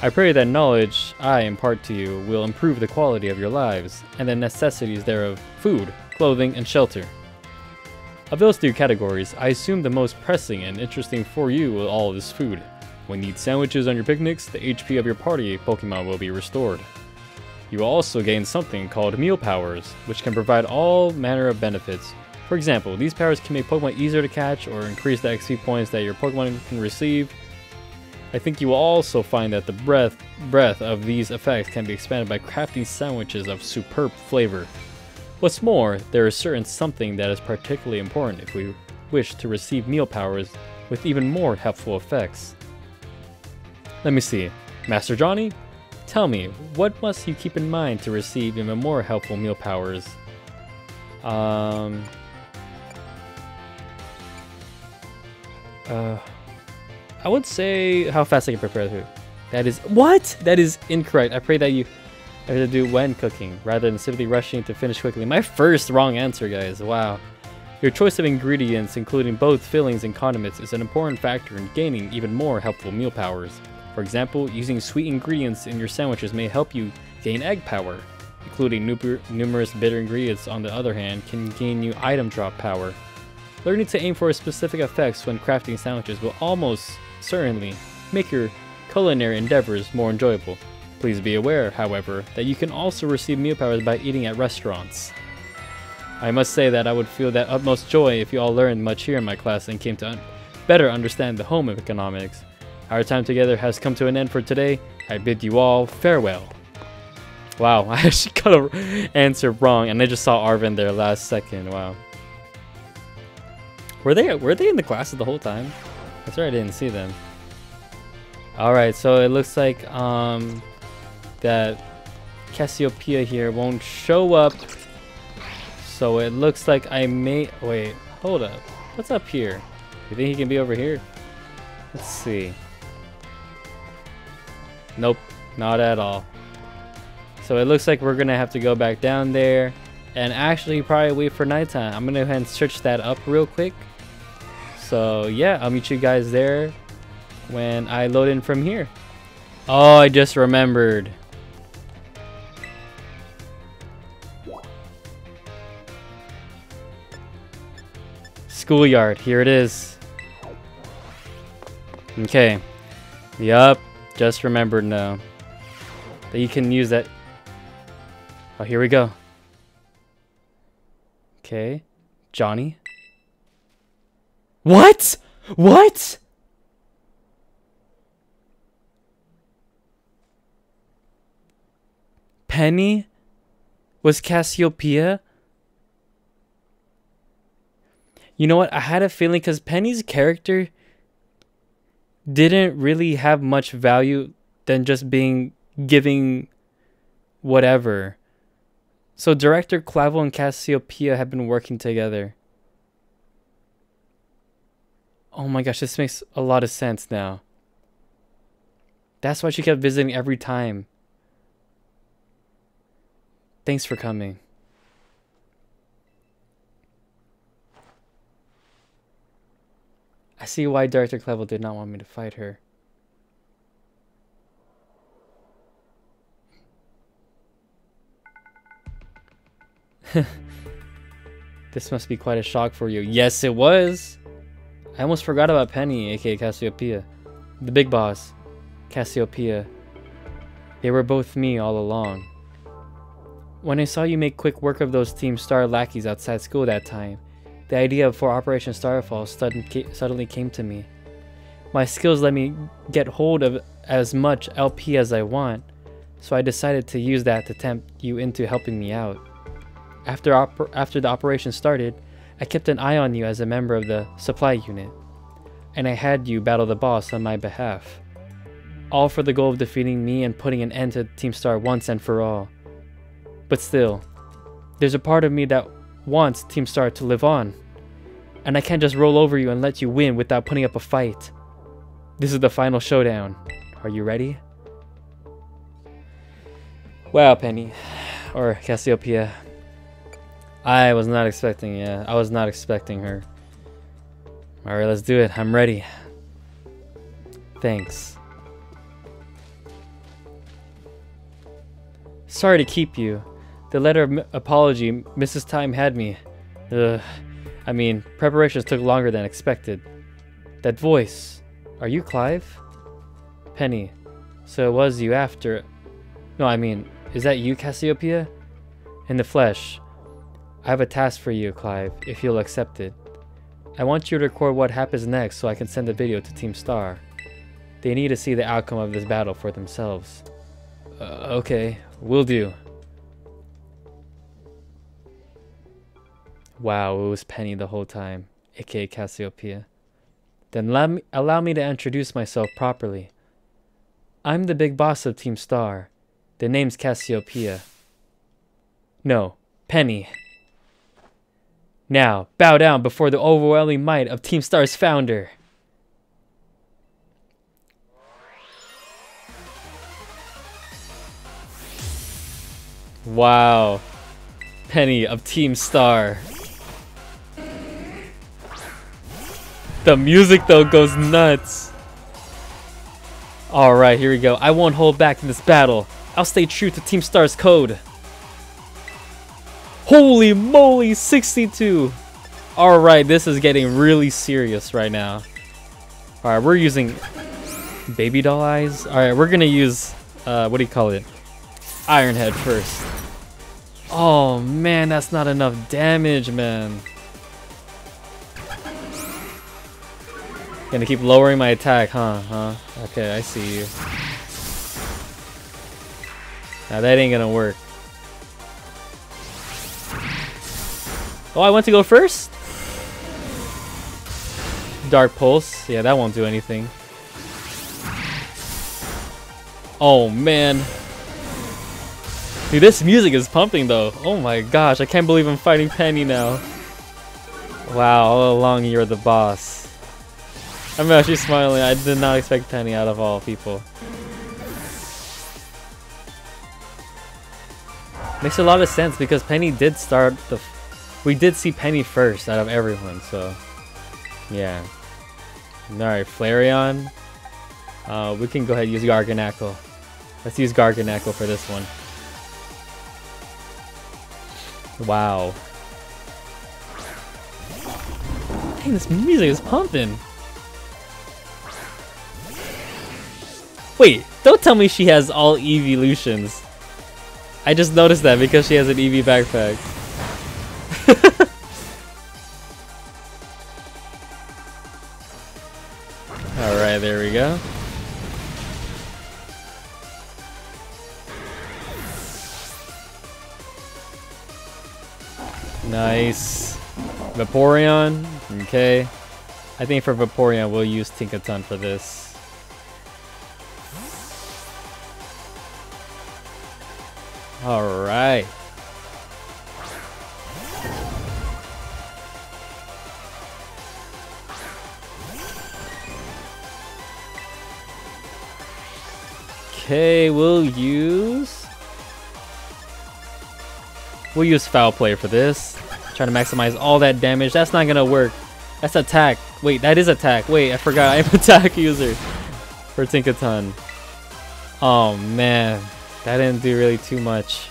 I pray that knowledge I impart to you will improve the quality of your lives and the necessities thereof: food, clothing, and shelter. Of those three categories, I assume the most pressing and interesting for you all is food. When you eat sandwiches on your picnics, the HP of your party Pokemon will be restored. You will also gain something called meal powers, which can provide all manner of benefits. For example, these powers can make Pokemon easier to catch or increase the XP points that your Pokemon can receive. I think you will also find that the breadth of these effects can be expanded by crafting sandwiches of superb flavor. What's more, there is certain something that is particularly important if we wish to receive meal powers with even more helpful effects. Let me see. Master Johnny, tell me, what must you keep in mind to receive even more helpful meal powers? I would say how fast I can prepare food. That is what? That is incorrect. I pray that you have to do when cooking rather than simply rushing to finish quickly. My first wrong answer, guys. Wow. Your choice of ingredients, including both fillings and condiments, is an important factor in gaining even more helpful meal powers. For example, using sweet ingredients in your sandwiches may help you gain egg power. Including numerous bitter ingredients, on the other hand, can gain you item drop power. Learning to aim for specific effects when crafting sandwiches will almost certainly make your culinary endeavors more enjoyable. Please be aware, however, that you can also receive meal powers by eating at restaurants. I must say that I would feel that utmost joy if you all learned much here in my class and came to better understand the home of economics. Our time together has come to an end for today. I bid you all farewell. Wow, I actually got an answer wrong, and I just saw Arvin there last second. Wow. Were they in the classes the whole time? That's right, I didn't see them. Alright, so it looks like that Cassiopeia here won't show up. So it looks like I may... Wait, hold up. What's up here? You think he can be over here? Let's see. Nope, not at all. So it looks like we're gonna have to go back down there and actually probably wait for nighttime. I'm gonna go ahead and search that up real quick. So yeah, I'll meet you guys there when I load in from here. Oh, I just remembered. Schoolyard, here it is. Okay. Yup, just remembered now that you can use that. Oh, here we go. Okay, Johnny. What? What? Penny was Cassiopeia? You know what? I had a feeling because Penny's character didn't really have much value than just being giving whatever. So director CLAVELL and Cassiopeia have been working together. Oh my gosh, this makes a lot of sense now. That's why she kept visiting every time. Thanks for coming. I see why Director CLAVELL did not want me to fight her. This must be quite a shock for you. Yes, it was. I almost forgot about Penny, aka Cassiopeia. The big boss, Cassiopeia. They were both me all along. When I saw you make quick work of those Team Star lackeys outside school that time, the idea for Operation Starfall suddenly came to me. My skills let me get hold of as much LP as I want, so I decided to use that to tempt you into helping me out. After the operation started, I kept an eye on you as a member of the supply unit, and I had you battle the boss on my behalf. All for the goal of defeating me and putting an end to Team Star once and for all. But still, there's a part of me that wants Team Star to live on, and I can't just roll over you and let you win without putting up a fight. This is the final showdown. Are you ready? Wow, Penny, or Cassiopeia. I was not expecting her. Alright, let's do it. I'm ready. Thanks. Sorry to keep you. The letter of apology Mrs. Time had me. I mean, preparations took longer than expected. That voice. Are you Clive? Penny. So it was you after... No, I mean, is that you, Cassiopeia? In the flesh. I have a task for you, Clive, if you'll accept it. I want you to record what happens next so I can send the video to Team Star. They need to see the outcome of this battle for themselves. Okay, will do. Wow, it was Penny the whole time, aka Cassiopeia. Then allow me to introduce myself properly. I'm the big boss of Team Star. The name's Cassiopeia. No, Penny. Now, bow down before the overwhelming might of Team Star's founder. Wow. Penny of Team Star. The music though goes nuts. Alright, here we go. I won't hold back in this battle. I'll stay true to Team Star's code. Holy moly, 62. Alright, this is getting really serious right now. Alright, we're using baby doll eyes. Alright, we're gonna use, what do you call it? Iron Head first. Oh man, that's not enough damage, man. Gonna keep lowering my attack, huh? Okay, I see you. Now that ain't gonna work. Oh, I want to go first? Dark Pulse. Yeah, that won't do anything. Oh, man. Dude, this music is pumping, though. Oh my gosh, I can't believe I'm fighting Penny now. Wow, all along you're the boss. I'm actually smiling. I did not expect Penny out of all people. Makes a lot of sense because Penny did start the... We did see Penny first out of everyone, so... Yeah. Alright, Flareon. We can go ahead and use Garganacl. Let's use Garganacl for this one. Wow. Dang, this music is pumping. Wait, don't tell me she has all evolutions. I just noticed that because she has an EV backpack. Alright, there we go. Nice. Vaporeon. Okay. I think for Vaporeon we'll use Tinkaton for this. Alright. Okay, we'll use Foul Play for this. Trying to maximize all that damage. That's not gonna work. That's attack. Wait, that is attack. Wait, I forgot. I'm attack user for Tinkaton. Oh man, that didn't do really too much.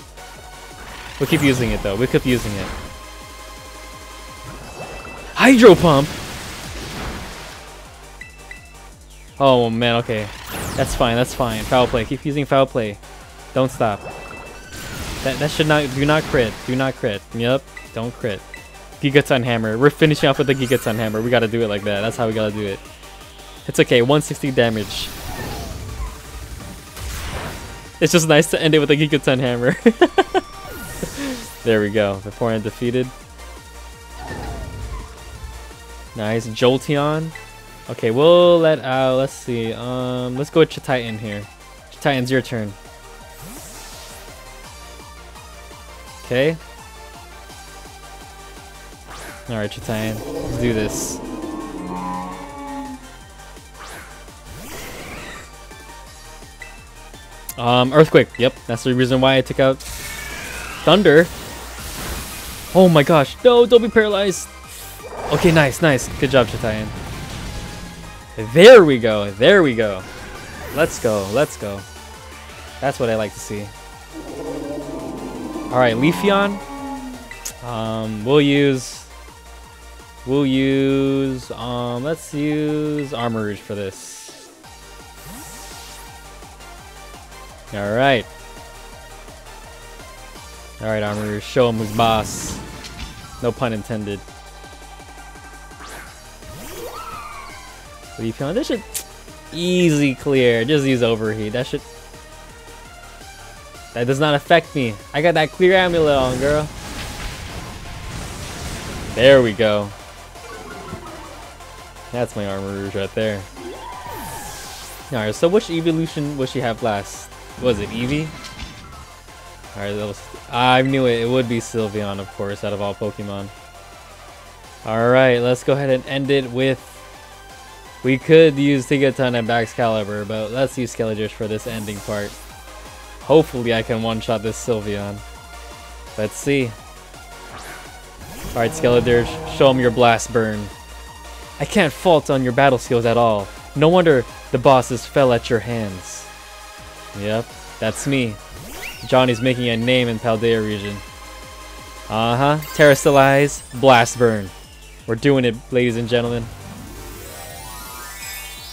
We'll keep using it though. We'll keep using it. Hydro Pump. Oh man, okay. That's fine, that's fine. Foul Play. Keep using Foul Play. Don't stop. That should not... Do not crit. Do not crit. Yep. Don't crit. Gigaton Hammer. We're finishing off with the Gigaton Hammer. We gotta do it like that. That's how we gotta do it. It's okay. 160 damage. It's just nice to end it with a Gigaton Hammer. There we go. Vaporeon defeated. Nice. Jolteon. Okay, we'll let out... Let's see. Let's go with Chititan here. Chititan's your turn. Okay. Alright, Chititan. Let's do this. Earthquake. Yep, that's the reason why I took out Thunder. Oh my gosh. No, don't be paralyzed. Okay, nice, nice. Good job, Chititan. There we go. There we go. Let's go. Let's go. That's what I like to see. Alright, Leafeon. Let's use Armor for this. Alright. Alright, Armor, show him who's boss. No pun intended. Leafeon, this should easy clear. Just use Overheat. That does not affect me. I got that clear amulet on, girl. There we go. That's my Armor Rouge right there. Alright, so which evolution will she have last? Was it Eevee? Alright, I knew it. It would be Sylveon, of course, out of all Pokemon. Alright, let's go ahead and end it with... We could use Tinkaton and Excalibur, but let's use Skeledirge for this ending part. Hopefully I can one-shot this Sylveon. Let's see. Alright, Skeledirge, show him your Blast Burn. I can't fault on your battle skills at all. No wonder the bosses fell at your hands. Yep, that's me. Johnny's making a name in Paldea region. Uh-huh, Terrastallize, Blast Burn. We're doing it, ladies and gentlemen.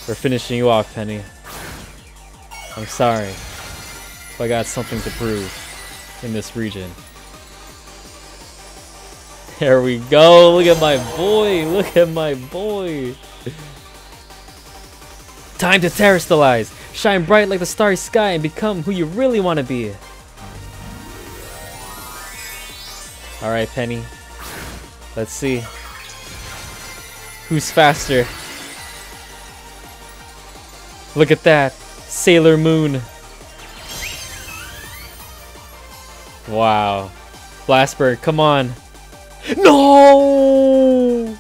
We're finishing you off, Penny. I'm sorry, but I got something to prove in this region. There we go. Look at my boy. Look at my boy. Time to Terrastallize. Shine bright like the starry sky and become who you really want to be. Alright, Penny. Let's see. Who's faster? Look at that. Sailor Moon. Wow. Blastburn, come on. No!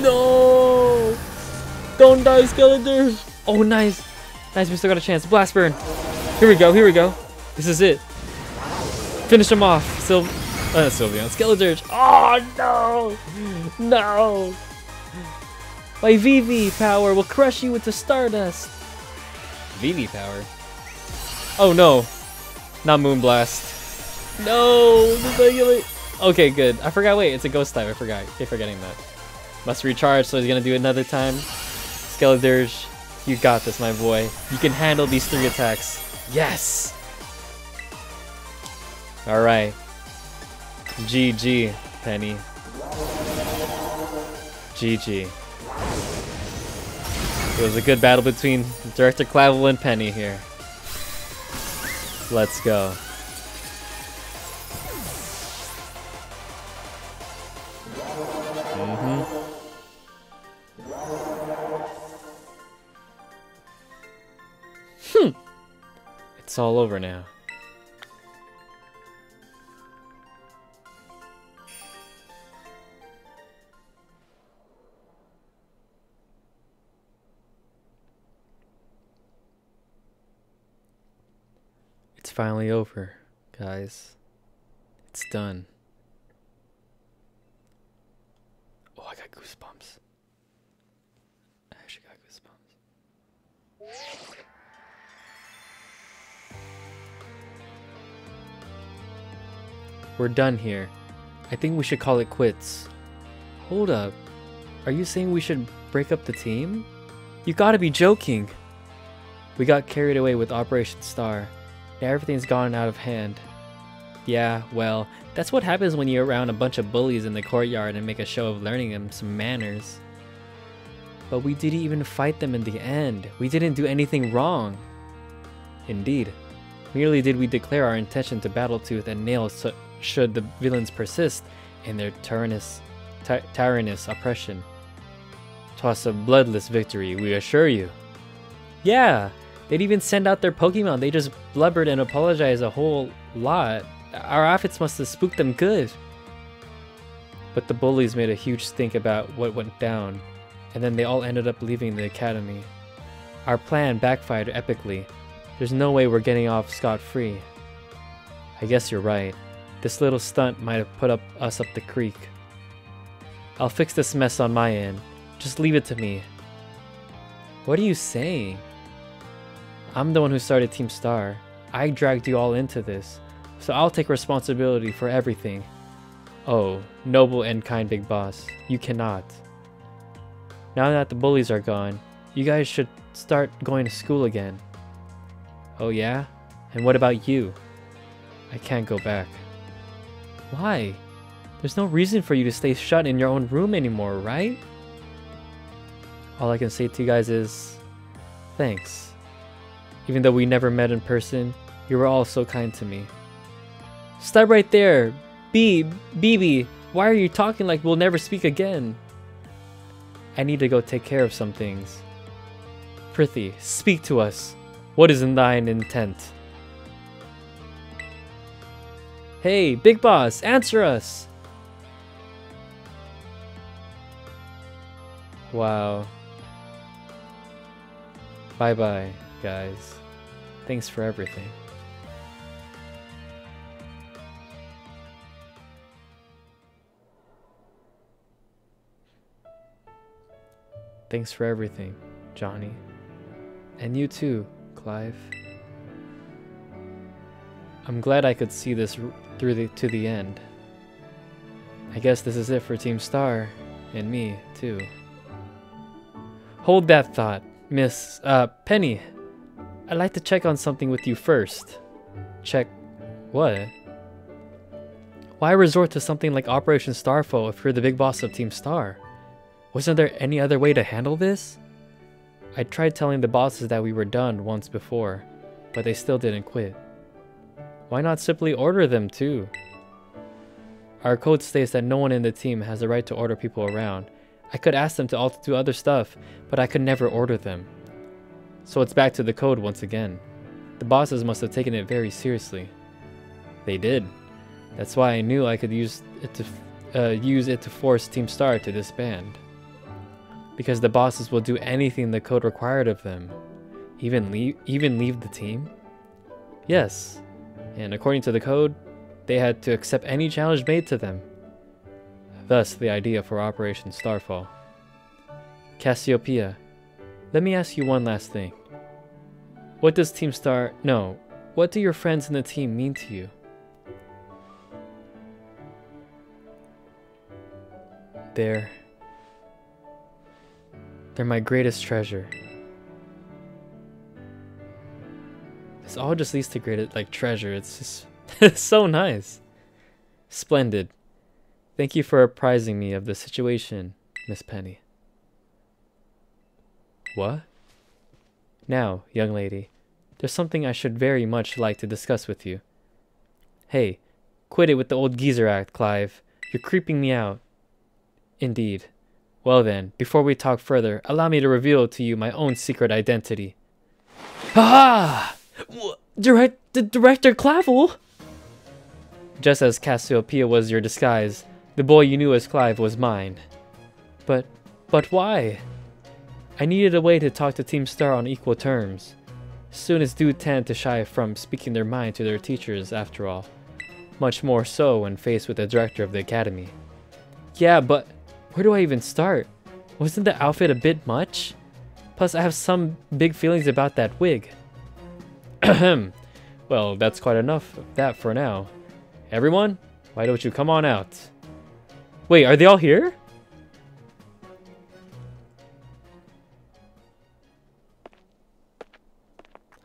No! Don't die, Skeletor! Oh, nice. Nice, we still got a chance. Blastburn. Here we go, here we go. This is it. Finish him off, Sylveon. Skeledirge. Oh no! No! My VV power will crush you into stardust. VV power? Oh no! Not Moonblast. No! Okay, good. I forgot. Wait, it's a ghost type. I forgot. Keep forgetting that. Must recharge, so he's gonna do it another time. Skeledirge, you got this, my boy. You can handle these 3 attacks. Yes! Alright. GG, Penny. GG. It was a good battle between Director Clavel and Penny here. Let's go. It's all over now. It's finally over, guys. It's done. Oh, I got goosebumps. I actually got goosebumps. We're done here. I think we should call it quits. Hold up. Are you saying we should break up the team? You gotta be joking. We got carried away with Operation Star. Now everything's gone out of hand. Yeah, well, that's what happens when you're around a bunch of bullies in the courtyard and make a show of learning them some manners. But we didn't even fight them in the end. We didn't do anything wrong. Indeed. Merely did we declare our intention to battle tooth and nail should the villains persist in their tyrannous oppression. 'Twas a bloodless victory, we assure you. Yeah, they'd even send out their Pokemon. They just blubbered and apologized a whole lot. Our outfits must have spooked them good. But the bullies made a huge stink about what went down, and then they all ended up leaving the academy. Our plan backfired epically. There's no way we're getting off scot-free. I guess you're right. This little stunt might have put us up the creek. I'll fix this mess on my end. Just leave it to me. What are you saying? I'm the one who started Team Star. I dragged you all into this, so I'll take responsibility for everything. Oh, noble and kind big boss, you cannot. Now that the bullies are gone, you guys should start going to school again. Oh yeah? And what about you? I can't go back. Why? There's no reason for you to stay shut in your own room anymore, right? All I can say to you guys is, thanks. Even though we never met in person, you were all so kind to me. Stop right there! BB, why are you talking like we'll never speak again? I need to go take care of some things. Prithee, speak to us. What is in thine intent? Hey, Big Boss, answer us! Wow. Bye-bye, guys. Thanks for everything. Thanks for everything, Johnny. And you too, Clive. I'm glad I could see this through to the end. I guess this is it for Team Star, and me too. Hold that thought, Miss Penny. I'd like to check on something with you first. Check what? Why resort to something like Operation Starfall if you're the big boss of Team Star? Wasn't there any other way to handle this? I tried telling the bosses that we were done once before, but they still didn't quit. Why not simply order them too? Our code states that no one in the team has the right to order people around. I could ask them to all do other stuff, but I could never order them. So it's back to the code once again. The bosses must have taken it very seriously. They did. That's why I knew I could use it to force Team Star to disband. Because the bosses will do anything the code required of them. Even leave the team? Yes. And according to the code, they had to accept any challenge made to them. Thus, the idea for Operation Starfall. Cassiopeia, let me ask you one last thing. What does Team Star... No, what do your friends in the team mean to you? They're my greatest treasure. This all just leads to great, like, treasure. It's just... it's so nice. Splendid. Thank you for apprising me of the situation, Miss Penny. What? Now, young lady, there's something I should very much like to discuss with you. Hey, quit it with the old geezer act, Clive. You're creeping me out. Indeed. Well then, before we talk further, allow me to reveal to you my own secret identity. Ha! Director CLAVELL! Just as Cassiopeia was your disguise, the boy you knew as Clive was mine. But why? I needed a way to talk to Team Star on equal terms. Students do tend to shy from speaking their mind to their teachers, after all. Much more so when faced with the director of the academy. Yeah, but where do I even start? Wasn't the outfit a bit much? Plus, I have some big feelings about that wig. Well, that's quite enough of that for now. Everyone, why don't you come on out? Wait, are they all here?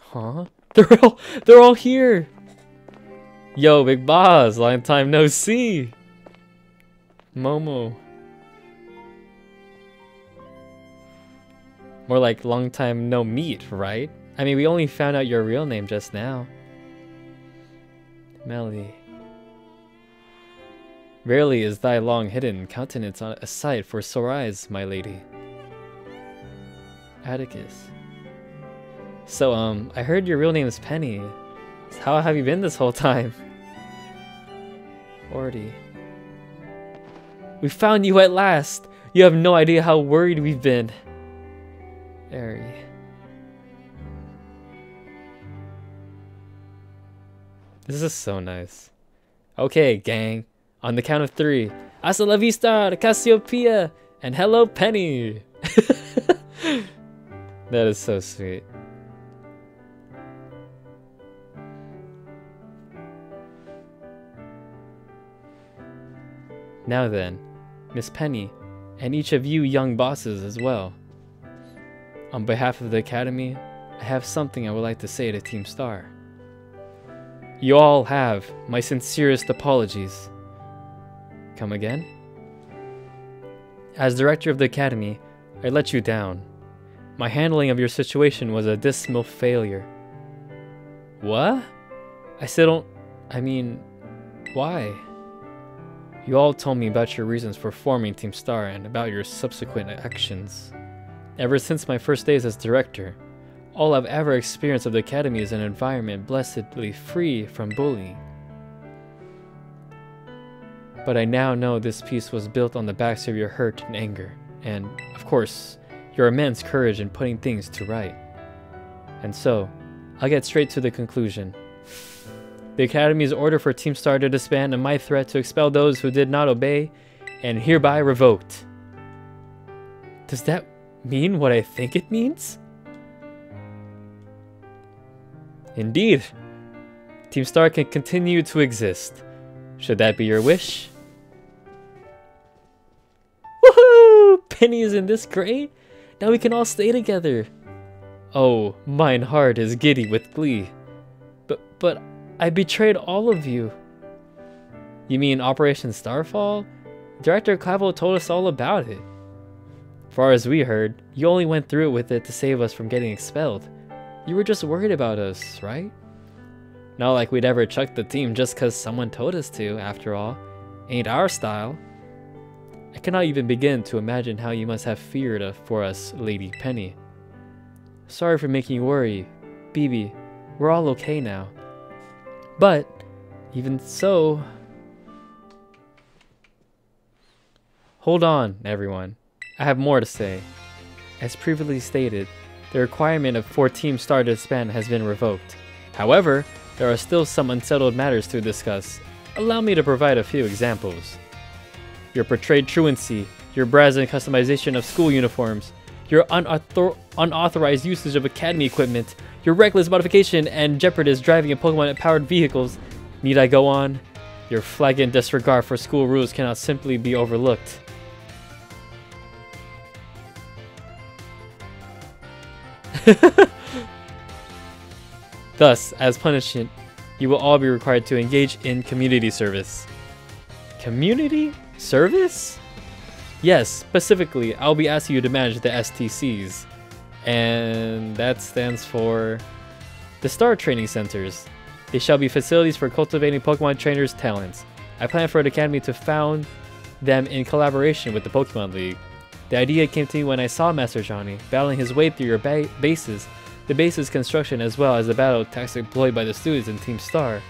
Huh? They're all here. Yo, Big Boss, long time no see. Momo. More like long time no meet, right? I mean, we only found out your real name just now. Melly. Rarely is thy long hidden countenance a sight for sore eyes, my lady. Atticus. So, I heard your real name is Penny. How have you been this whole time? Orty. We found you at last! You have no idea how worried we've been. Airy. This is so nice. Okay, gang. On the count of 3. Hasta la vista, Cassiopeia! And hello, Penny! That is so sweet. Now then, Miss Penny, and each of you young bosses as well. On behalf of the Academy, I have something I would like to say to Team Star. You all have my sincerest apologies. Come again? As director of the Academy, I let you down. My handling of your situation was a dismal failure. What? I mean, why? You all told me about your reasons for forming Team Star and about your subsequent actions. Ever since my first days as director, all I've ever experienced of the Academy is an environment blessedly free from bullying. But I now know this peace was built on the backs of your hurt and anger, and, of course, your immense courage in putting things to right. And so, I'll get straight to the conclusion. The Academy's order for Team Star to disband and my threat to expel those who did not obey, and hereby revoked. Does that mean what I think it means? Indeed. Team Star can continue to exist. Should that be your wish? Woohoo! Penny isn't this great? Now we can all stay together. Oh, mine heart is giddy with glee. But I betrayed all of you. You mean Operation Starfall? Director CLAVELL told us all about it. Far as we heard, you only went through with it to save us from getting expelled. You were just worried about us, right? Not like we'd ever chuck the team just cause someone told us to, after all. Ain't our style. I cannot even begin to imagine how you must have feared for us, Lady Penny. Sorry for making you worry, BB. We're all okay now. But, even so... Hold on, everyone. I have more to say. As previously stated, the requirement for Team Star to disband has been revoked. However, there are still some unsettled matters to discuss. allow me to provide a few examples. Your portrayed truancy, your brazen customization of school uniforms, your unauthorized usage of academy equipment, your reckless modification and jeopardous driving of Pokemon-powered vehicles. Need I go on? Your flagrant disregard for school rules cannot simply be overlooked. Thus, as punishment, you will all be required to engage in community service. Community service? Yes, specifically, I'll be asking you to manage the STCs. And that stands for the Star Training Centers. They shall be facilities for cultivating Pokemon trainers' talents. I plan for the Academy to found them in collaboration with the Pokemon League. The idea came to me when I saw Master Johnny battling his way through your bases. The base's construction as well as the battle tactics employed by the students in Team Star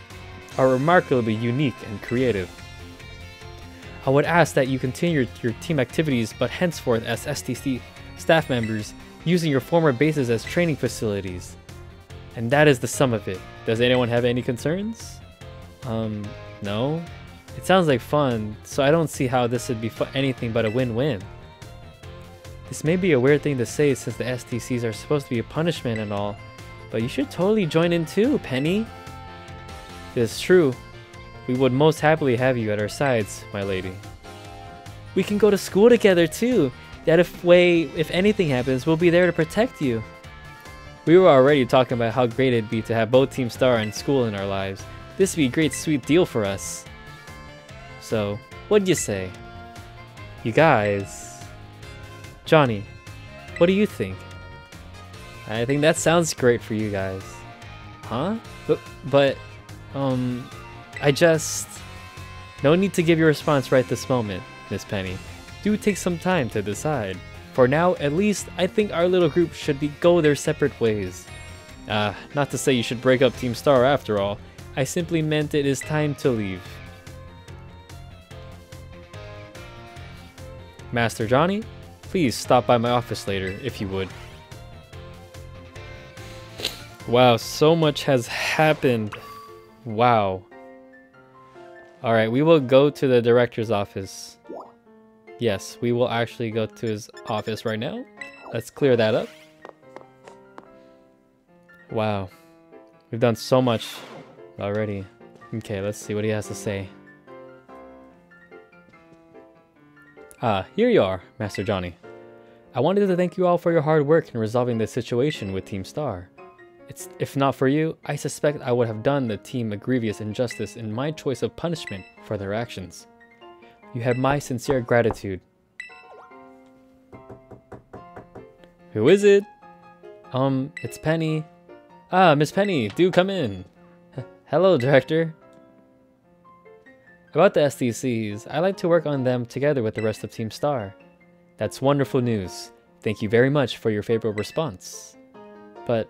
are remarkably unique and creative. I would ask that you continue your team activities, but henceforth as STC staff members, using your former bases as training facilities. And that is the sum of it. Does anyone have any concerns? No? It sounds like fun, so I don't see how this would be anything but a win-win. This may be a weird thing to say since the STCs are supposed to be a punishment and all, but you should totally join in too, Penny. It is true. We would most happily have you at our sides, my lady. We can go to school together too. That if anything happens, we'll be there to protect you. We were already talking about how great it'd be to have both Team Star and school in our lives. This would be a great sweet deal for us. So, what'd you say? You guys... Johnny, what do you think? I think that sounds great for you guys. Huh? But I just... No need to give your response right this moment, Miss Penny. Do take some time to decide. For now, at least, I think our little group should go their separate ways. Not to say you should break up Team Star after all. I simply meant it is time to leave. Master Johnny, please stop by my office later, if you would. Wow, so much has happened. Wow. Alright, we will go to the director's office. Yes, we will actually go to his office right now. Let's clear that up. Wow. We've done so much already. Okay, let's see what he has to say. Here you are, Master Johnny. I wanted to thank you all for your hard work in resolving the situation with Team Star. If not for you, I suspect I would have done the team a grievous injustice in my choice of punishment for their actions. You have my sincere gratitude. Who is it? It's Penny. Miss Penny, do come in. Hello, Director. About the STCs, I like to work on them together with the rest of Team Star. That's wonderful news. Thank you very much for your favorable response. But,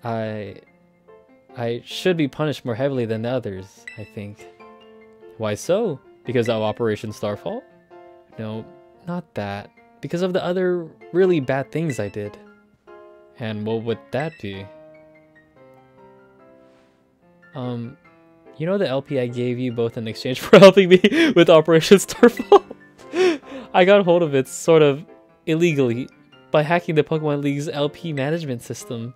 I should be punished more heavily than the others, I think. Why so? Because of Operation Starfall? No, not that. Because of the other really bad things I did. And what would that be? You know the LP I gave you both in exchange for helping me with Operation Starfall? I got hold of it sort of illegally by hacking the Pokemon League's LP management system.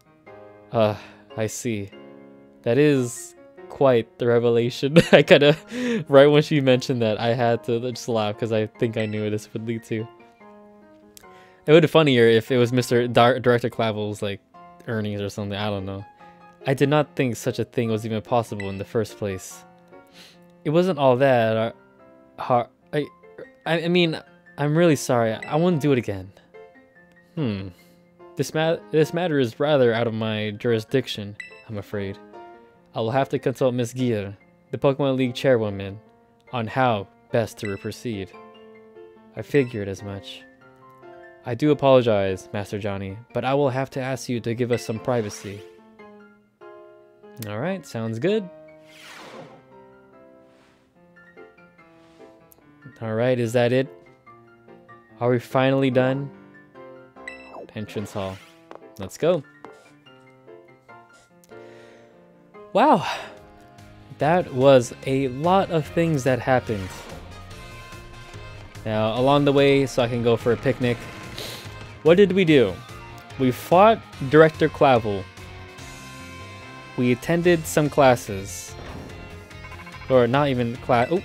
I see. That is quite the revelation. I kinda, right when she mentioned that, I had to just laugh because I think I knew what this would lead to. It would be funnier if it was Mr. Director Clavel's like earnings or something, I don't know. I did not think such a thing was even possible in the first place. It wasn't all that hard. I mean, I'm really sorry. I won't do it again. This matter is rather out of my jurisdiction, I'm afraid. I will have to consult Miss Gia, the Pokemon League chairwoman, on how best to proceed. I figured as much. I do apologize, Master Johnny, but I will have to ask you to give us some privacy. Alright, sounds good. Alright, is that it? Are we finally done? Entrance hall. Let's go. Wow. that was a lot of things that happened. Now, along the way, so I can go for a picnic, what did we do? We fought Director CLAVELL. We attended some classes. Or not even class. Oh!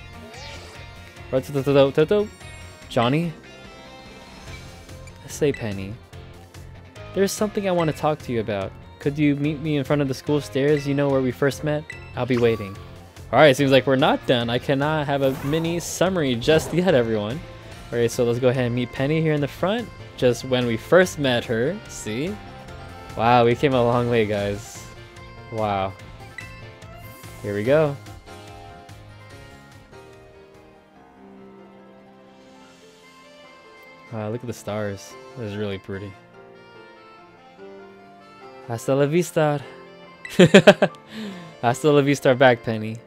Johnny? Say, Penny. There's something I want to talk to you about. Could you meet me in front of the school stairs? You know where we first met? I'll be waiting. Alright, seems like we're not done. I cannot have a mini summary just yet, everyone. Alright, so let's go ahead and meet Penny here in the front. Just when we first met her. See? Wow, we came a long way, guys. Wow. Here we go. Wow, look at the stars. This is really pretty. Hasta la vista. Hasta la vista back, Penny.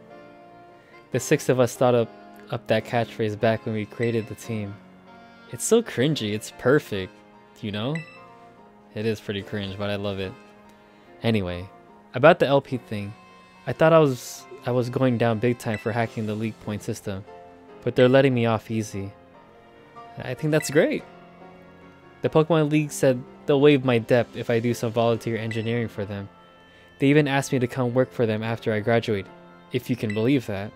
The 6 of us thought up that catchphrase back when we created the team. It's so cringy. It's perfect, you know? It is pretty cringe, but I love it. Anyway, about the LP thing. I thought I was going down big time for hacking the league point system, but they're letting me off easy. I think that's great. The Pokemon League said they'll waive my debt if I do some volunteer engineering for them. They even asked me to come work for them after I graduate, if you can believe that.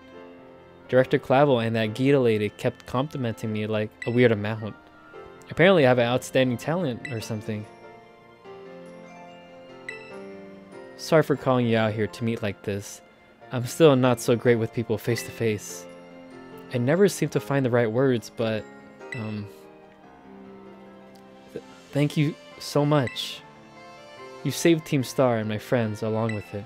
Director CLAVELL and that Gita lady kept complimenting me like a weird amount. Apparently I have an outstanding talent or something. Sorry for calling you out here to meet like this. I'm still not so great with people face to face. I never seem to find the right words, but thank you so much. You saved Team Star and my friends along with it.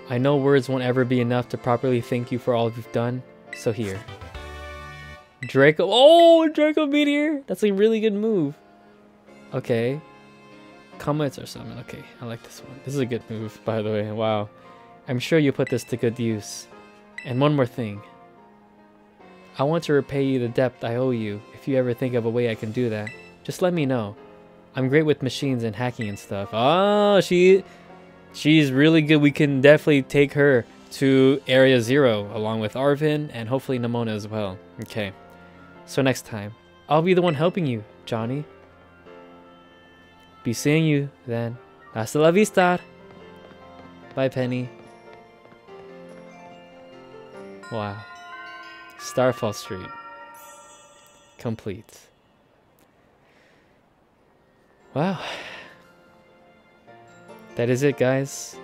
I know words won't ever be enough to properly thank you for all you've done, so here. Draco. Oh, Draco Meteor! That's a really good move. Okay. Comments or something. Okay, I like this one. This is a good move, by the way. Wow. I'm sure you put this to good use. And one more thing. I want to repay you the debt I owe you. If you ever think of a way I can do that, just let me know. I'm great with machines and hacking and stuff. Oh, she's really good. We can definitely take her to Area 0 along with Arvin and hopefully Nimona as well. Okay. So next time, I'll be the one helping you, Johnny. Be seeing you then. Hasta la vista. Bye, Penny. Wow. Starfall Street. Complete. Wow. That is it, guys.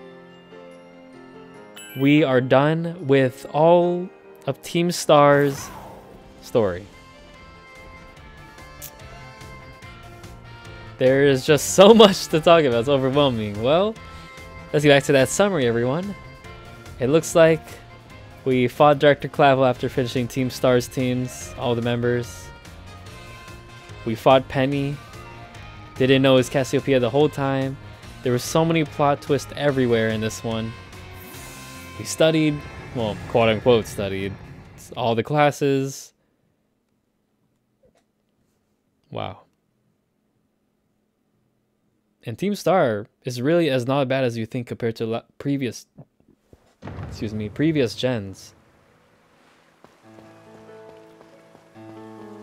We are done with all of Team Star's story. There is just so much to talk about. It's overwhelming. Well, let's get back to that summary, everyone. It looks like we fought Director CLAVELL after finishing Team Star's teams, all the members. We fought Penny. Didn't know it was Cassiopeia the whole time. There were so many plot twists everywhere in this one. We studied, well, quote unquote studied, all the classes. Wow. And Team Star is really as not bad as you think compared to previous gens.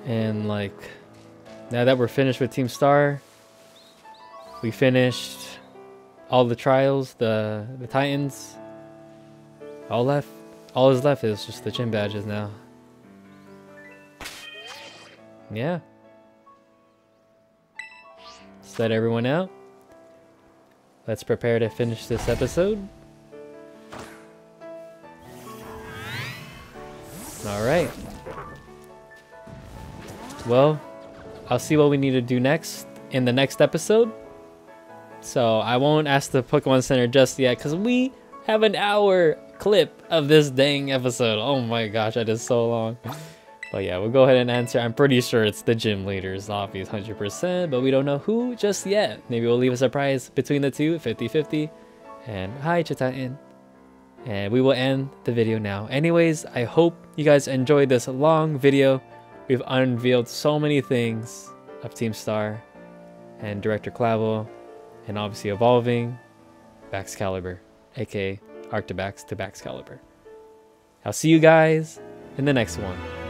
And like, now that we're finished with Team Star, we finished all the trials, the Titans. All is left is just the gym badges now. Yeah. Let's let everyone out. Let's prepare to finish this episode. Alright. Well, I'll see what we need to do next in the next episode. So I won't ask the Pokemon Center just yet because we have an hour clip of this dang episode. Oh my gosh, that is so long. But yeah, we'll go ahead and answer. I'm pretty sure it's the gym leaders, obvious 100%, but we don't know who just yet. Maybe we'll leave a surprise between the two, 50-50. And hi, Chitaitan. And we will end the video now. Anyways, I hope you guys enjoyed this long video. We've unveiled so many things of Team Star and Director CLAVELL, and obviously evolving Excalibur, aka Arctibax to Baxcalibur. I'll see you guys in the next one.